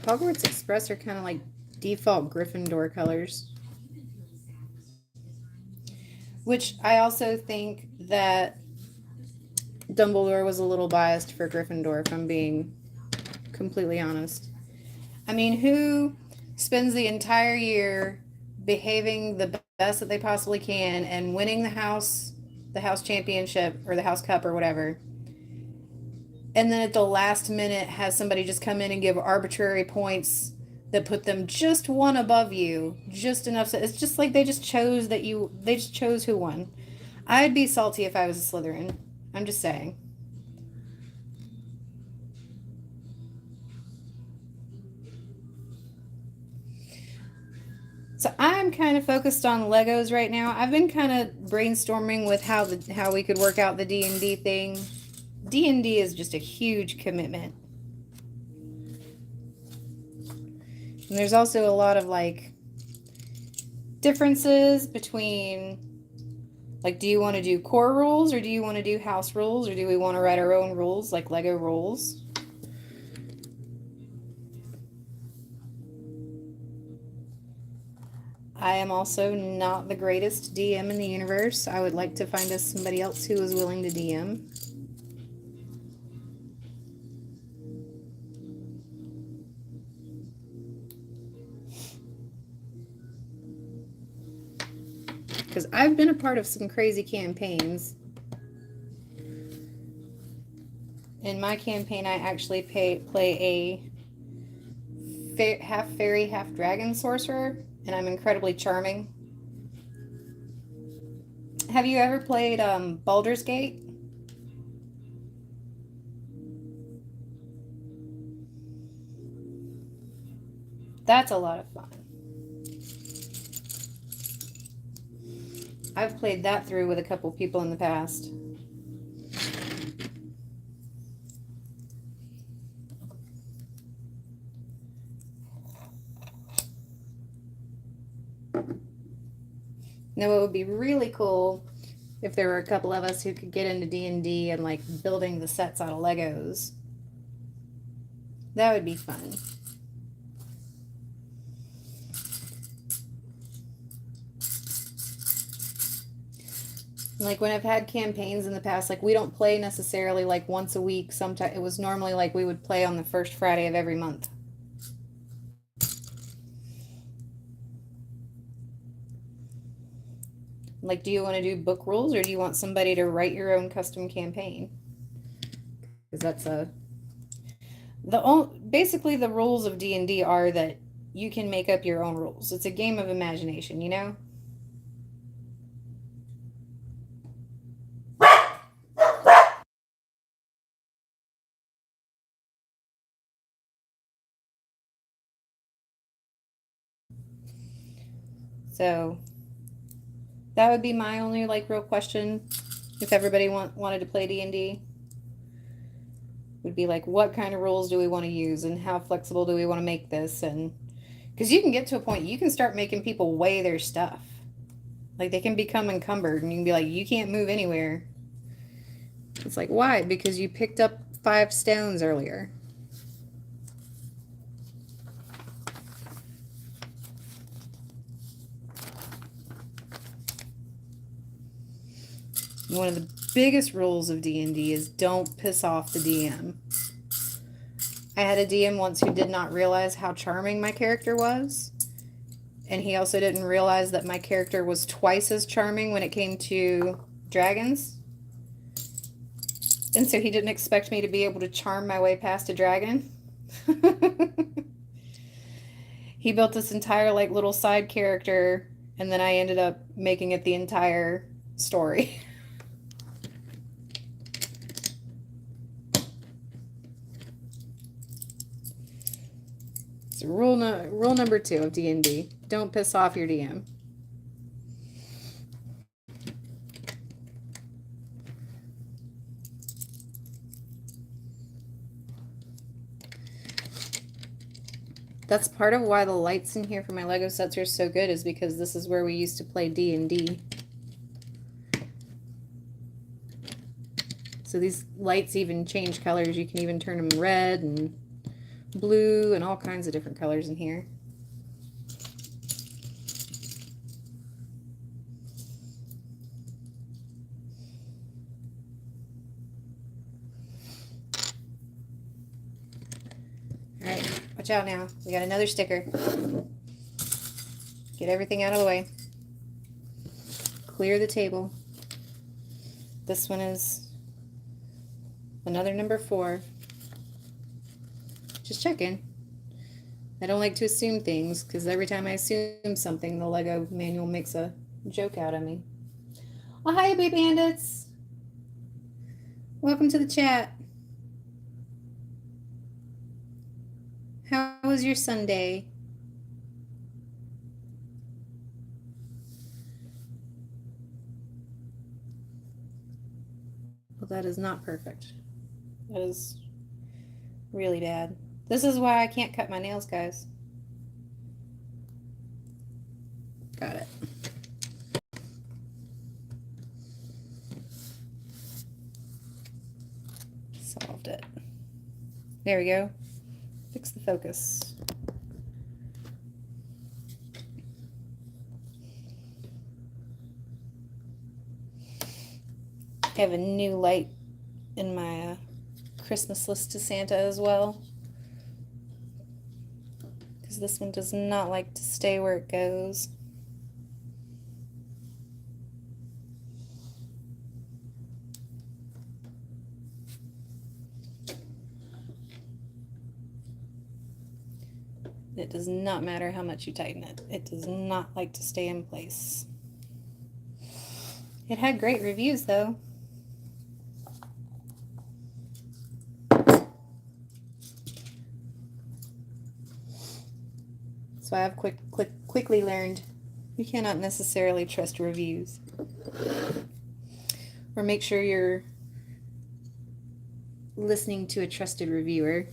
Hogwarts Express are kind of like default Gryffindor colors. Which I also think that Dumbledore was a little biased for Gryffindor, if I'm being completely honest. I mean, who spends the entire year behaving the best that they possibly can and winning the house championship or the house cup or whatever, and then at the last minute has somebody just come in and give arbitrary points that put them just one above you, just enough. So it's just like they just chose who won. I'd be salty if I was a Slytherin. I'm just saying. So I'm kind of focused on Legos right now. I've been kind of brainstorming with how we could work out the D&D thing. D&D is just a huge commitment. And there's also a lot of like differences between like, do you want to do core rules or do you want to do house rules or do we want to write our own rules like Lego rules? I am also not the greatest DM in the universe. I would like to find us somebody else who is willing to DM. Because I've been a part of some crazy campaigns. In my campaign, I actually play a half fairy, half dragon sorcerer, and I'm incredibly charming. Have you ever played Baldur's Gate? That's a lot of fun. I've played that through with a couple people in the past. Now, it would be really cool if there were a couple of us who could get into D&D and like building the sets out of Legos. That would be fun. Like when I've had campaigns in the past, like we don't play necessarily like once a week. Sometimes it was normally like we would play on the first Friday of every month. Like, do you want to do book rules or do you want somebody to write your own custom campaign? Because that's basically the rules of D&D are that you can make up your own rules. It's a game of imagination, you know? So that would be my only like real question if everybody wanted to play D&D. Would be like, what kind of rules do we want to use and how flexible do we want to make this? And because you can get to a point you can start making people weigh their stuff. Like they can become encumbered and you can be like, you can't move anywhere. It's like, why? Because you picked up 5 stones earlier. One of the biggest rules of D&D is don't piss off the DM. I had a DM once who did not realize how charming my character was. And he also didn't realize that my character was twice as charming when it came to dragons. And so he didn't expect me to be able to charm my way past a dragon. He built this entire like little side character and then I ended up making it the entire story. So rule number 2 of D&D, don't piss off your DM. That's part of why the lights in here for my Lego sets are so good, is because this is where we used to play D&D. So these lights even change colors. You can even turn them red and blue and all kinds of different colors in here. Alright, watch out now. We got another sticker. Get everything out of the way. Clear the table. This one is another number 4. Just checking. I don't like to assume things, because every time I assume something, the Lego manual makes a joke out of me. Oh, hi, baby bandits. Welcome to the chat. How was your Sunday? Well, that is not perfect. That is really bad. This is why I can't cut my nails, guys. Got it. Solved it. There we go. Fix the focus. I have a new light in my Christmas list to Santa as well, because this one does not like to stay where it goes. It does not matter how much you tighten it. It does not like to stay in place. It had great reviews though. So I have quickly learned you cannot necessarily trust reviews. Or make sure you're listening to a trusted reviewer.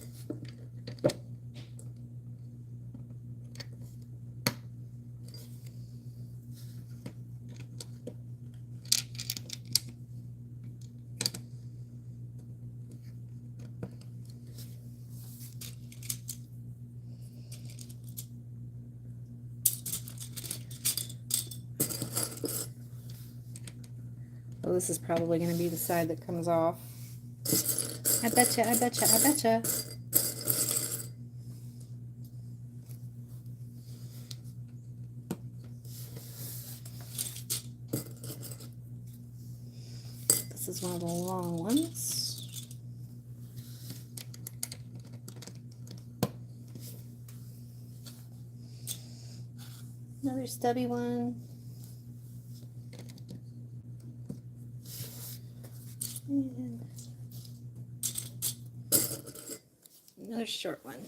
this is probably going to be the side that comes off. I betcha, I betcha, I betcha. This is one of the long ones. Another stubby one. And another short one.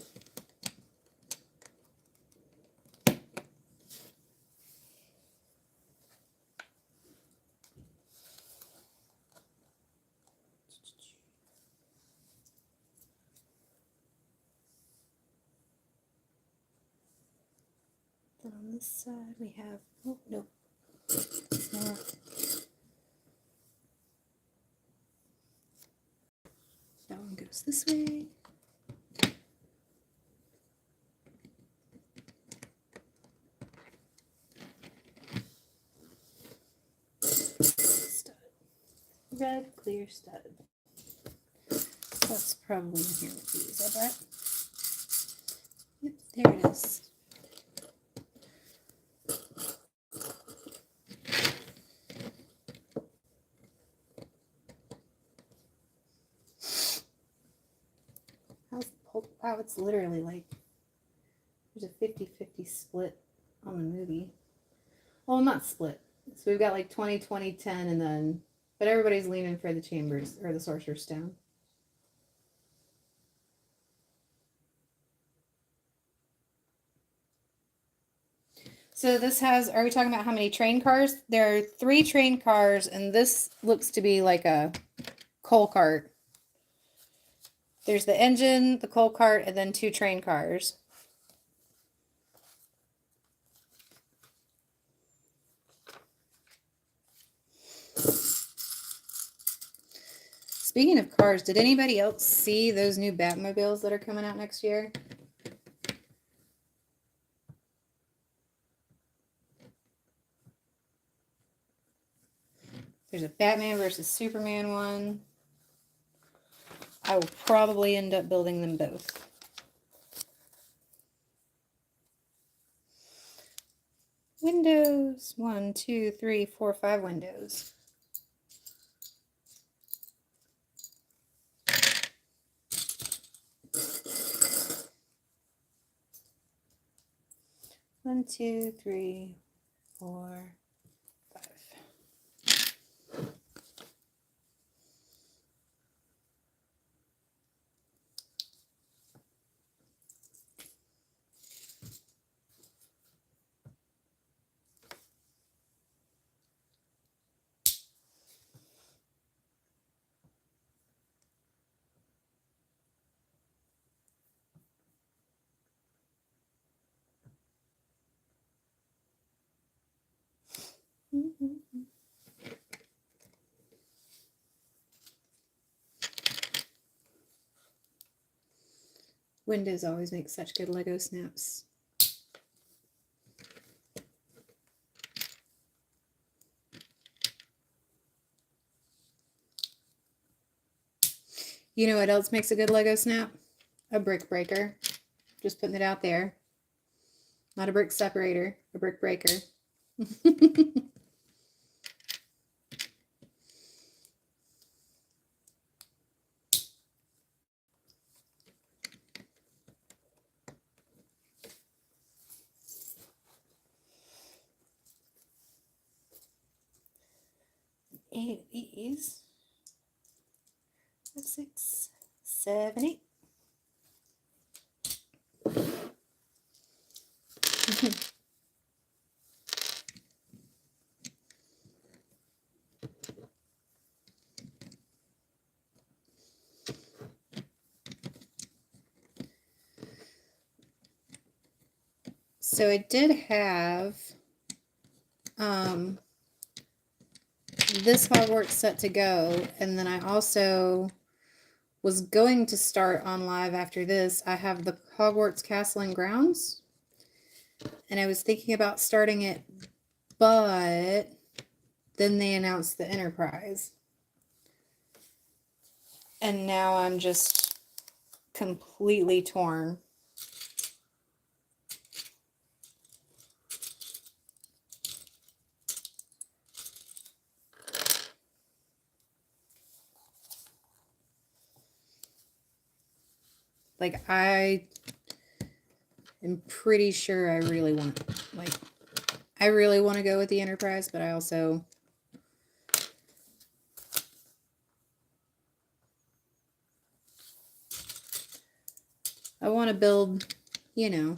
Then on this side we have, oh, nope. More. That one goes this way. Stud. Red clear stud. That's probably in here with these, I bet. Yep, there it is. Wow, it's literally like there's a 50-50 split on the movie. Well, not split. So we've got like 20, 20, 10, and then, but everybody's leaning for the Chambers or the Sorcerer's Stone. So this has, are we talking about how many train cars? There are 3 train cars, and this looks to be like a coal cart. There's the engine, the coal cart, and then 2 train cars. Speaking of cars, did anybody else see those new Batmobiles that are coming out next year? There's a Batman versus Superman one. I will probably end up building them both. Windows. 1, 2, 3, 4, 5 windows. One, 2, 3, 4, 5. Windows always make such good Lego snaps. You know what else makes a good Lego snap? A brick breaker. Just putting it out there. Not a brick separator, a brick breaker. Eight of these. 5, 6, 7, 8. So I did have this Hogwarts set to go, and then I also was going to start on live after this. I have the Hogwarts Castle and Grounds, and I was thinking about starting it, but Then they announced the Enterprise. And now I'm just completely torn. Like, I am pretty sure I really want to go with the Enterprise, but I also I want to build, you know.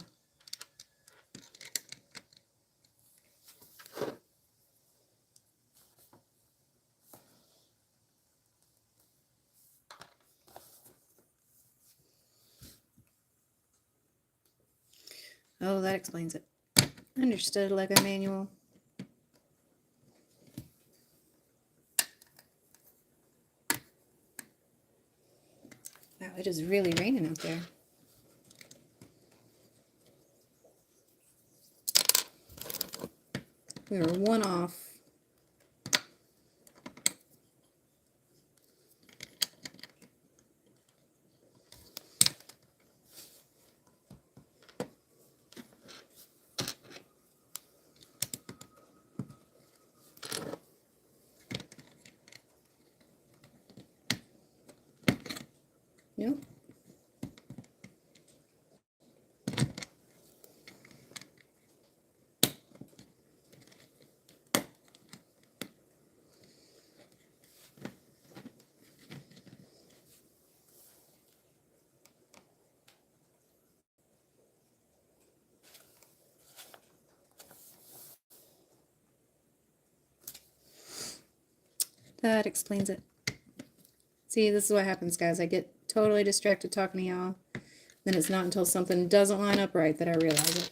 Oh, that explains it. Understood, Lego manual. Wow, it is really raining out there. We were one off. Nope. That explains it. See, this is what happens, guys. I get totally distracted talking to y'all. Then it's not until something doesn't line up right that I realize it.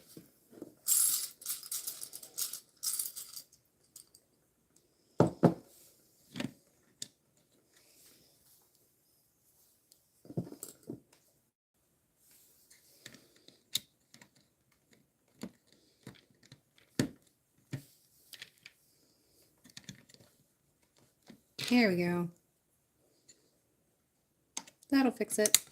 There we go. That'll fix it.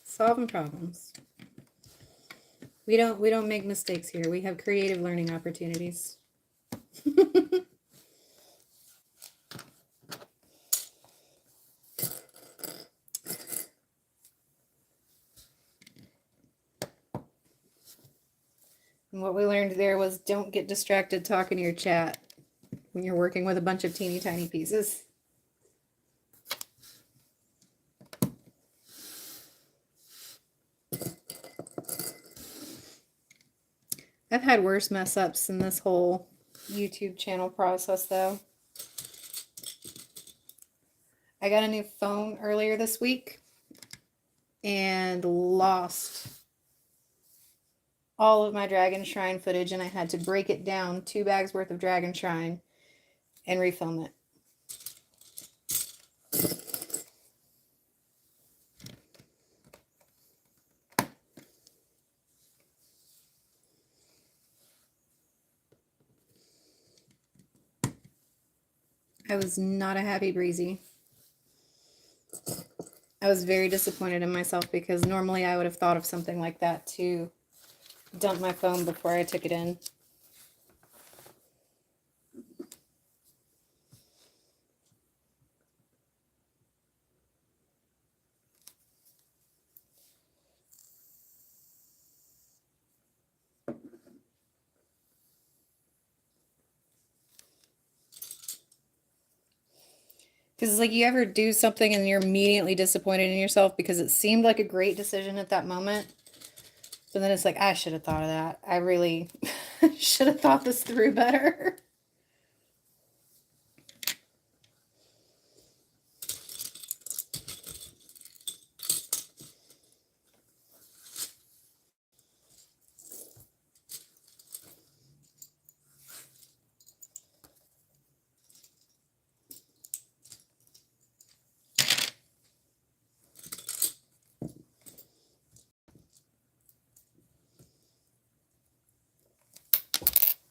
Solving problems. We don't make mistakes here. We have creative learning opportunities. And what we learned there was don't get distracted talking to your chat when you're working with a bunch of teeny tiny pieces. I've had worse mess ups in this whole YouTube channel process though. I got a new phone earlier this week and lost all of my Dragon Shrine footage, and I had to break it down 2 bags worth of Dragon Shrine and refilm it. I was not a happy Breezy. I was very disappointed in myself because normally I would have thought of something like that to dump my phone before I took it in. Because it's like you ever do something and you're immediately disappointed in yourself because it seemed like a great decision at that moment. But then it's like, I should have thought of that. I really should have thought this through better.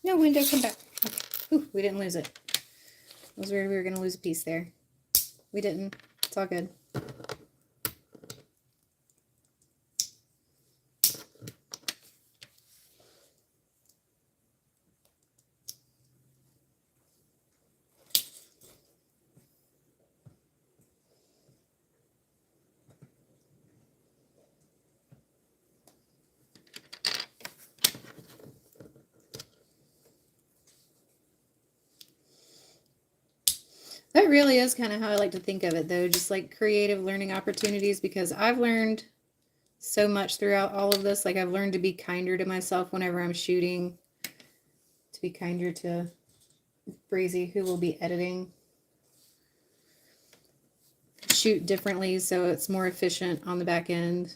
No, window, come back. Okay. Ooh, we didn't lose it. I was worried we were going to lose a piece there. We didn't. It's all good. That really is kind of how I like to think of it, though, just like creative learning opportunities, because I've learned so much throughout all of this. Like, I've learned to be kinder to myself whenever I'm shooting, to be kinder to Breezy, who will be editing. Shoot differently so it's more efficient on the back end.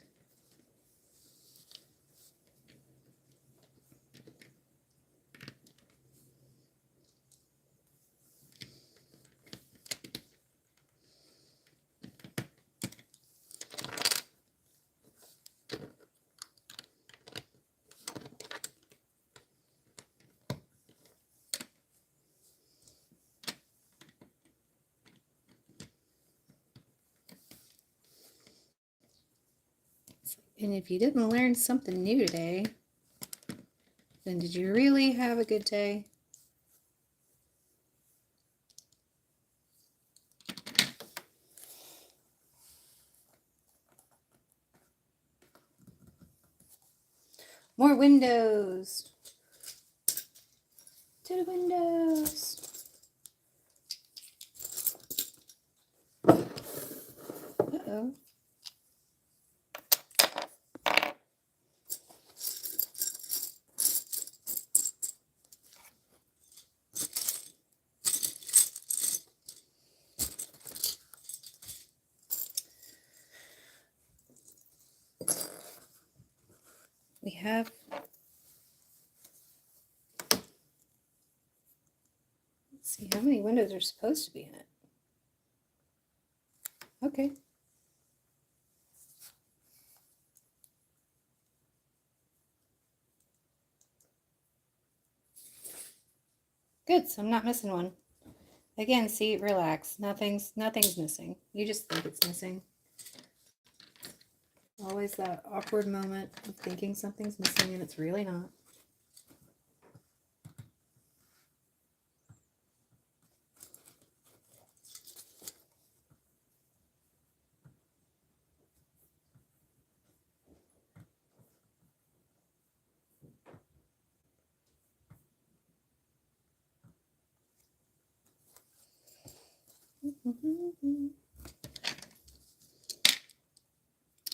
And if you didn't learn something new today, then did you really have a good day? More windows. To the windows. Uh-oh. We have let's see how many windows are supposed to be in it. Okay. Good, so I'm not missing one. Again, see, relax. Nothing's missing. You just think it's missing. Always that awkward moment of thinking something's missing and it's really not.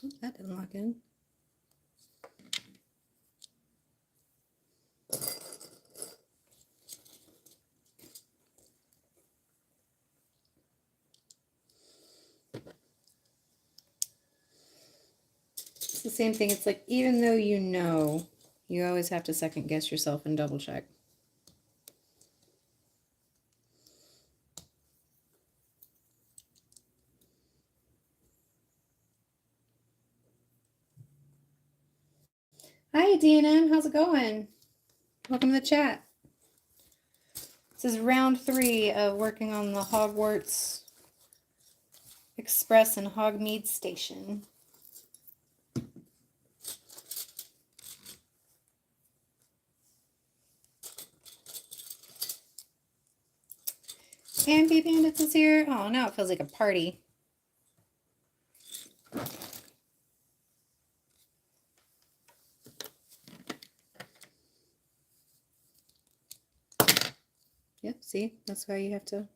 Oh, that didn't lock in. It's the same thing. It's like, even though you know, you always have to second guess yourself and double check. Hi, DNN. How's it going? Welcome to the chat. This is round 3 of working on the Hogwarts Express and Hogsmeade Station. And B Bandits is here. Oh, now it feels like a party. Yep, see? That's why you have to...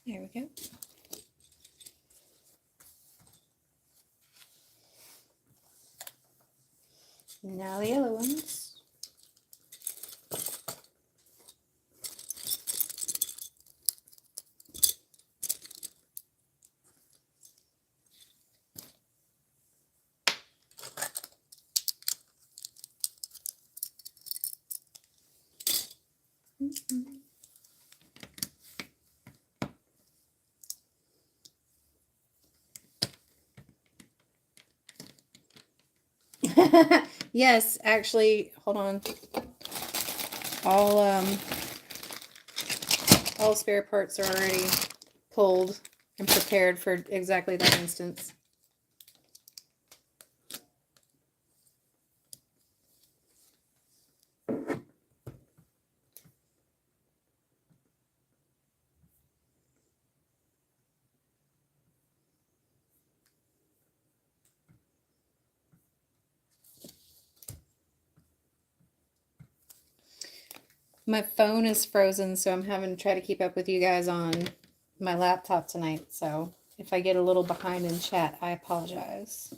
There we go. Now the other ones. Yes, actually, hold on. All spare parts are already pulled and prepared for exactly that instance. My phone is frozen, so I'm having to try to keep up with you guys on my laptop tonight. So if I get a little behind in chat, I apologize.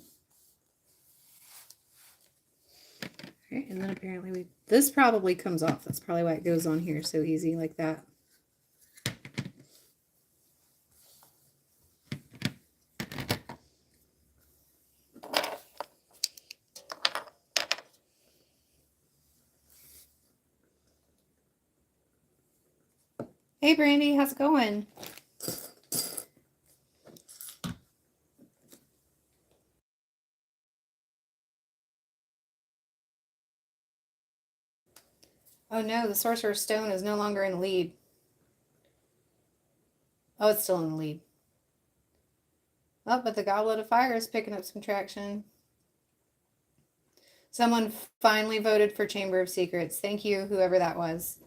Okay, and then apparently this probably comes off. That's probably why it goes on here so easy like that. Hey Brandy, how's it going? Oh no, the Sorcerer's Stone is no longer in the lead. Oh, it's still in the lead. Oh, but the Goblet of Fire is picking up some traction. Someone finally voted for Chamber of Secrets. Thank you, whoever that was.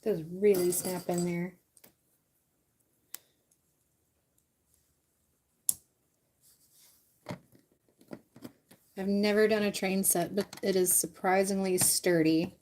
Those really snap in there. I've never done a train set, but it is surprisingly sturdy.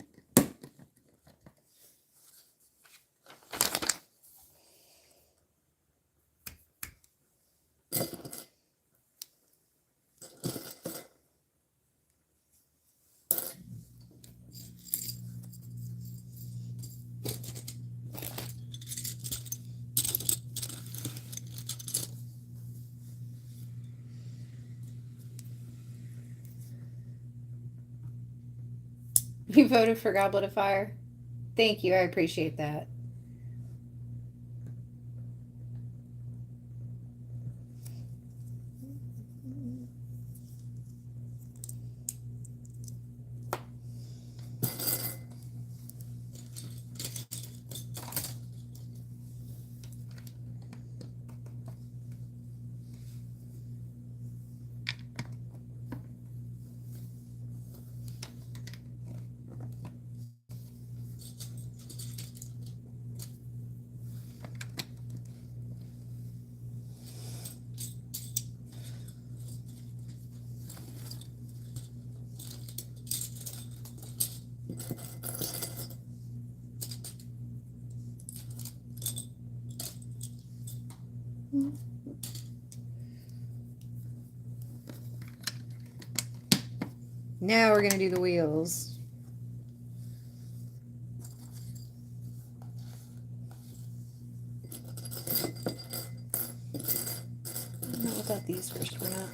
You voted for Goblet of Fire? Thank you, I appreciate that. Now we're going to do the wheels. No, I thought these first were not.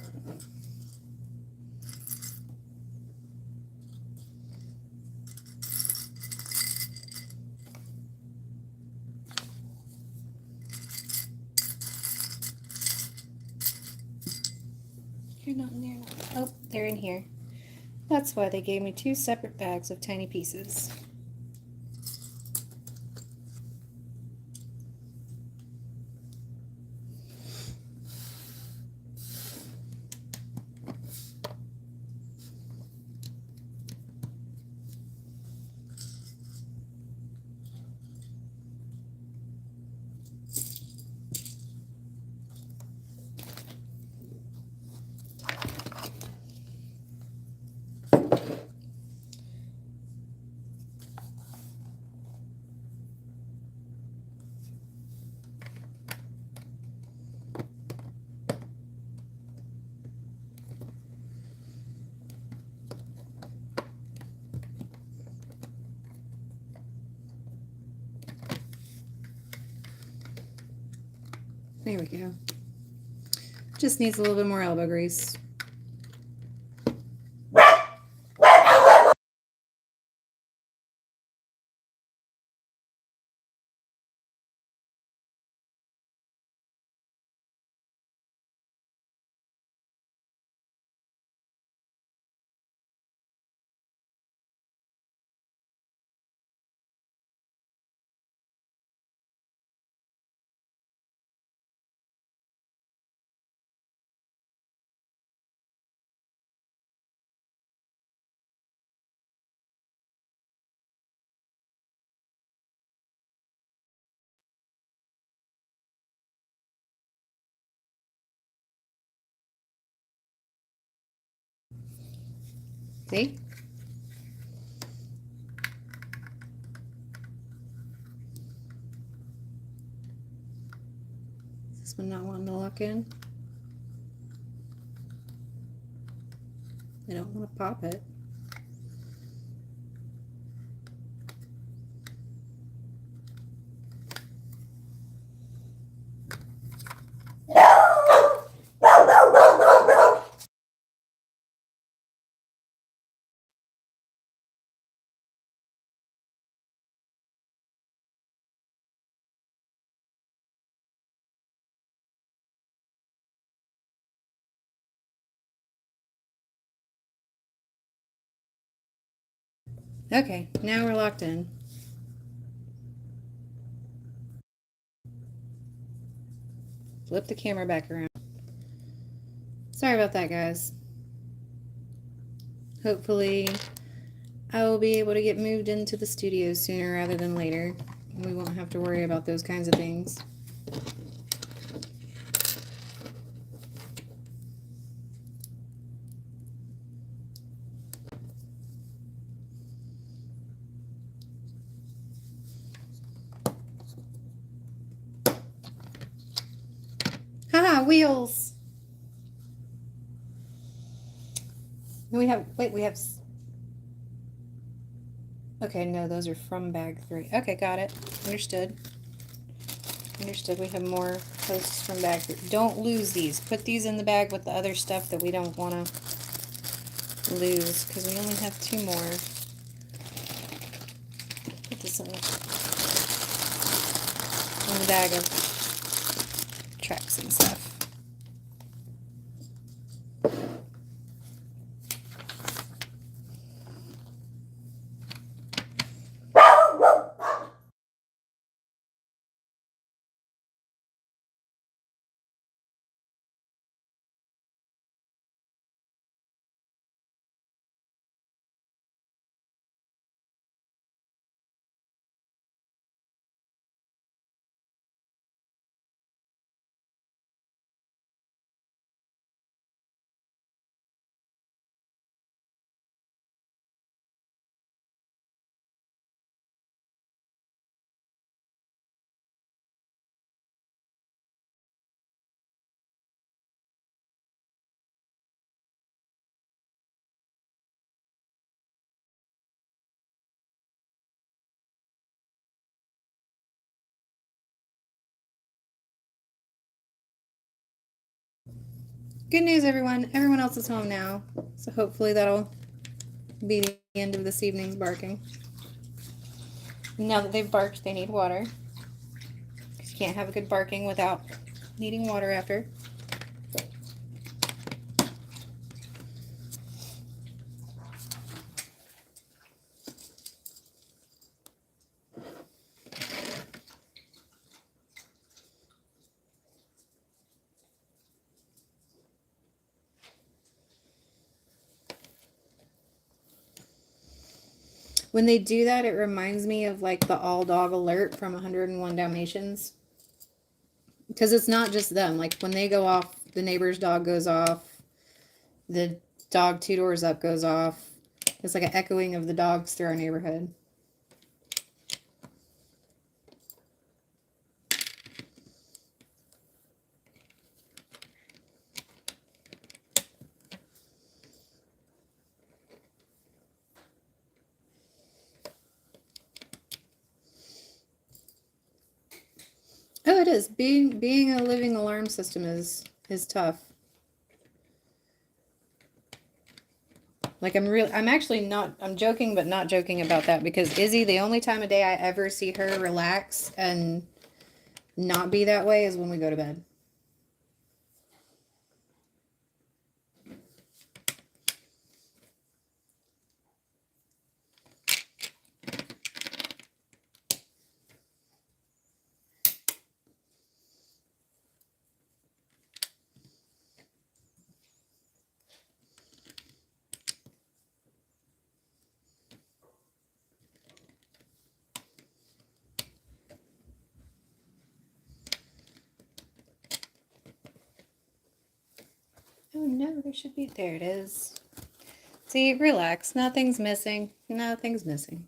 You're not in there. Oh, they're in here. That's why they gave me 2 separate bags of tiny pieces. There we go. Just needs a little bit more elbow grease. See? Is this one not wanting to lock in? I don't want to pop it. Okay, now we're locked in. Flip the camera back around. Sorry about that, guys. Hopefully I will be able to get moved into the studio sooner rather than later. We won't have to worry about those kinds of things. Haha, wheels! We have, wait, we have, okay, no, those are from bag 3. Okay, got it. Understood. Understood. We have more posts from bag 3. Don't lose these. Put these in the bag with the other stuff that we don't want to lose, because we only have 2 more. Put this in the bag of tracks and stuff. Good news, everyone. Everyone else is home now, so hopefully that'll be the end of this evening's barking. Now that they've barked, they need water. You can't have a good barking without needing water after. When they do that, it reminds me of like the all dog alert from 101 Dalmatians. Because it's not just them. Like when they go off, the neighbor's dog goes off. The dog 2 doors up goes off. It's like an echoing of the dogs through our neighborhood. Oh, it is. Being a living alarm system is tough. Like I'm actually not, I'm joking, but not joking about that, because Izzy, the only time of day I ever see her relax and not be that way is when we go to bed. Oh no, there should be, there it is. See, relax. Nothing's missing. Nothing's missing.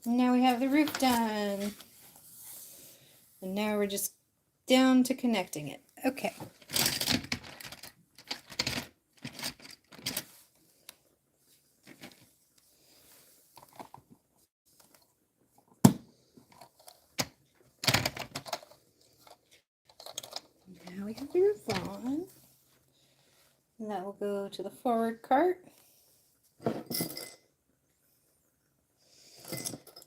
Now we have the roof done. And now we're just down to connecting it. Okay. Now we have the roof on. And that will go to the forward cart. And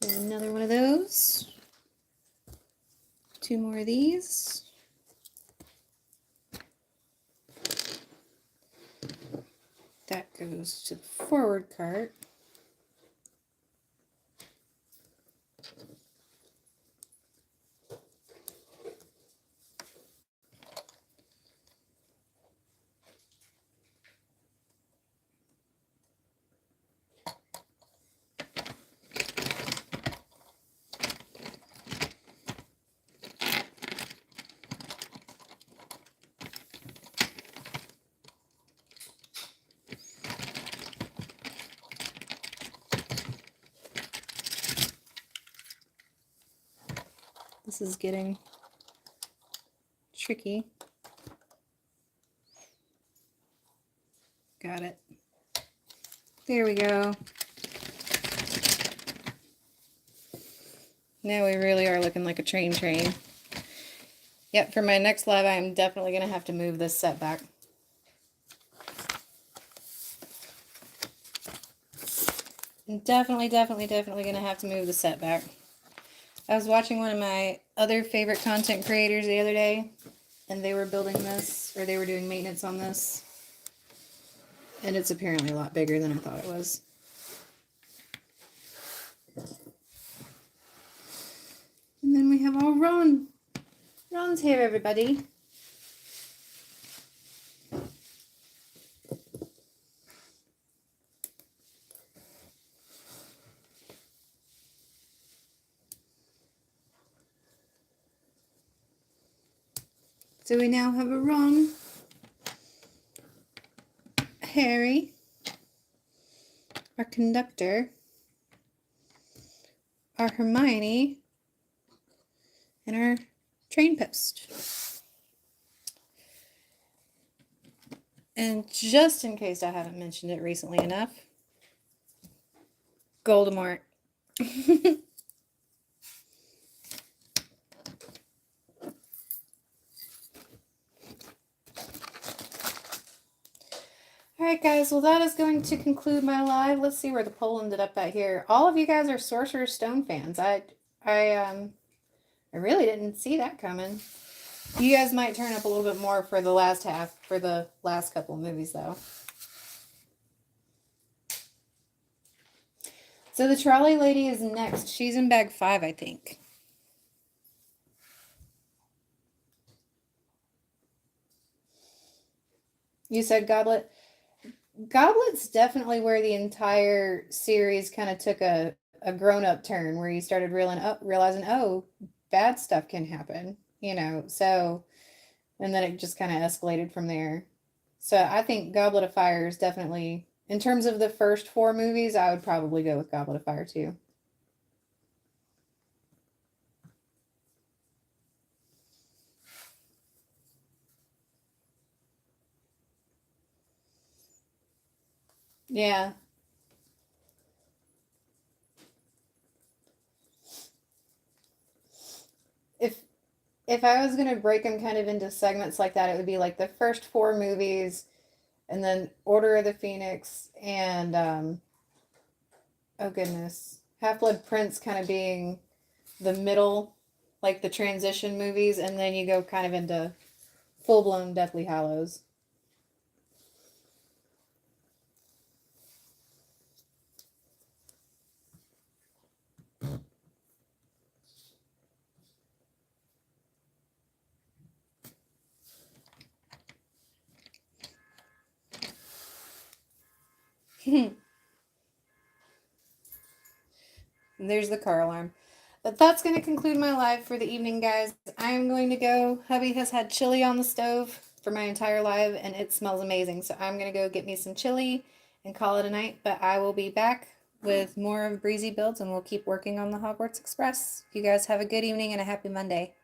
another one of those. 2 more of these. That goes to the forward cart. This is getting tricky. Got it. There we go. Now we really are looking like a train. Yep, for my next live, I'm definitely going to have to move this setback. I'm definitely going to have to move the setback. I was watching one of my other favorite content creators the other day, and they were building this, or they were doing maintenance on this. And it's apparently a lot bigger than I thought it was. And then we have all Ron. Ron's here, everybody. So we now have a Ron, Harry, our conductor, our Hermione, and our train post. And just in case I haven't mentioned it recently enough, Voldemort. Alright guys, well that is going to conclude my live. Let's see where the poll ended up at here. All of you guys are Sorcerer's Stone fans. I really didn't see that coming. You guys might turn up a little bit more for the last half, for the last couple of movies though. So the trolley lady is next. She's in bag 5, I think. You said Goblet? Goblet's definitely where the entire series kind of took a grown-up turn, where you started realizing, oh, bad stuff can happen, you know, so, and then it just kind of escalated from there. So I think Goblet of Fire is definitely, in terms of the first 4 movies, I would probably go with Goblet of Fire too. Yeah. if I was gonna break them kind of into segments like that, it would be like the first four movies, and then Order of the Phoenix, and oh goodness, Half Blood Prince kind of being the middle, like the transition movies, and then you go kind of into full blown Deathly Hallows. And there's the car alarm. But that's going to conclude my live for the evening, guys. I am going to go. Hubby has had chili on the stove for my entire live, and it smells amazing. So I'm going to go get me some chili and call it a night. But I will be back with more of BreeziBuilds, and we'll keep working on the Hogwarts Express. You guys have a good evening and a happy Monday.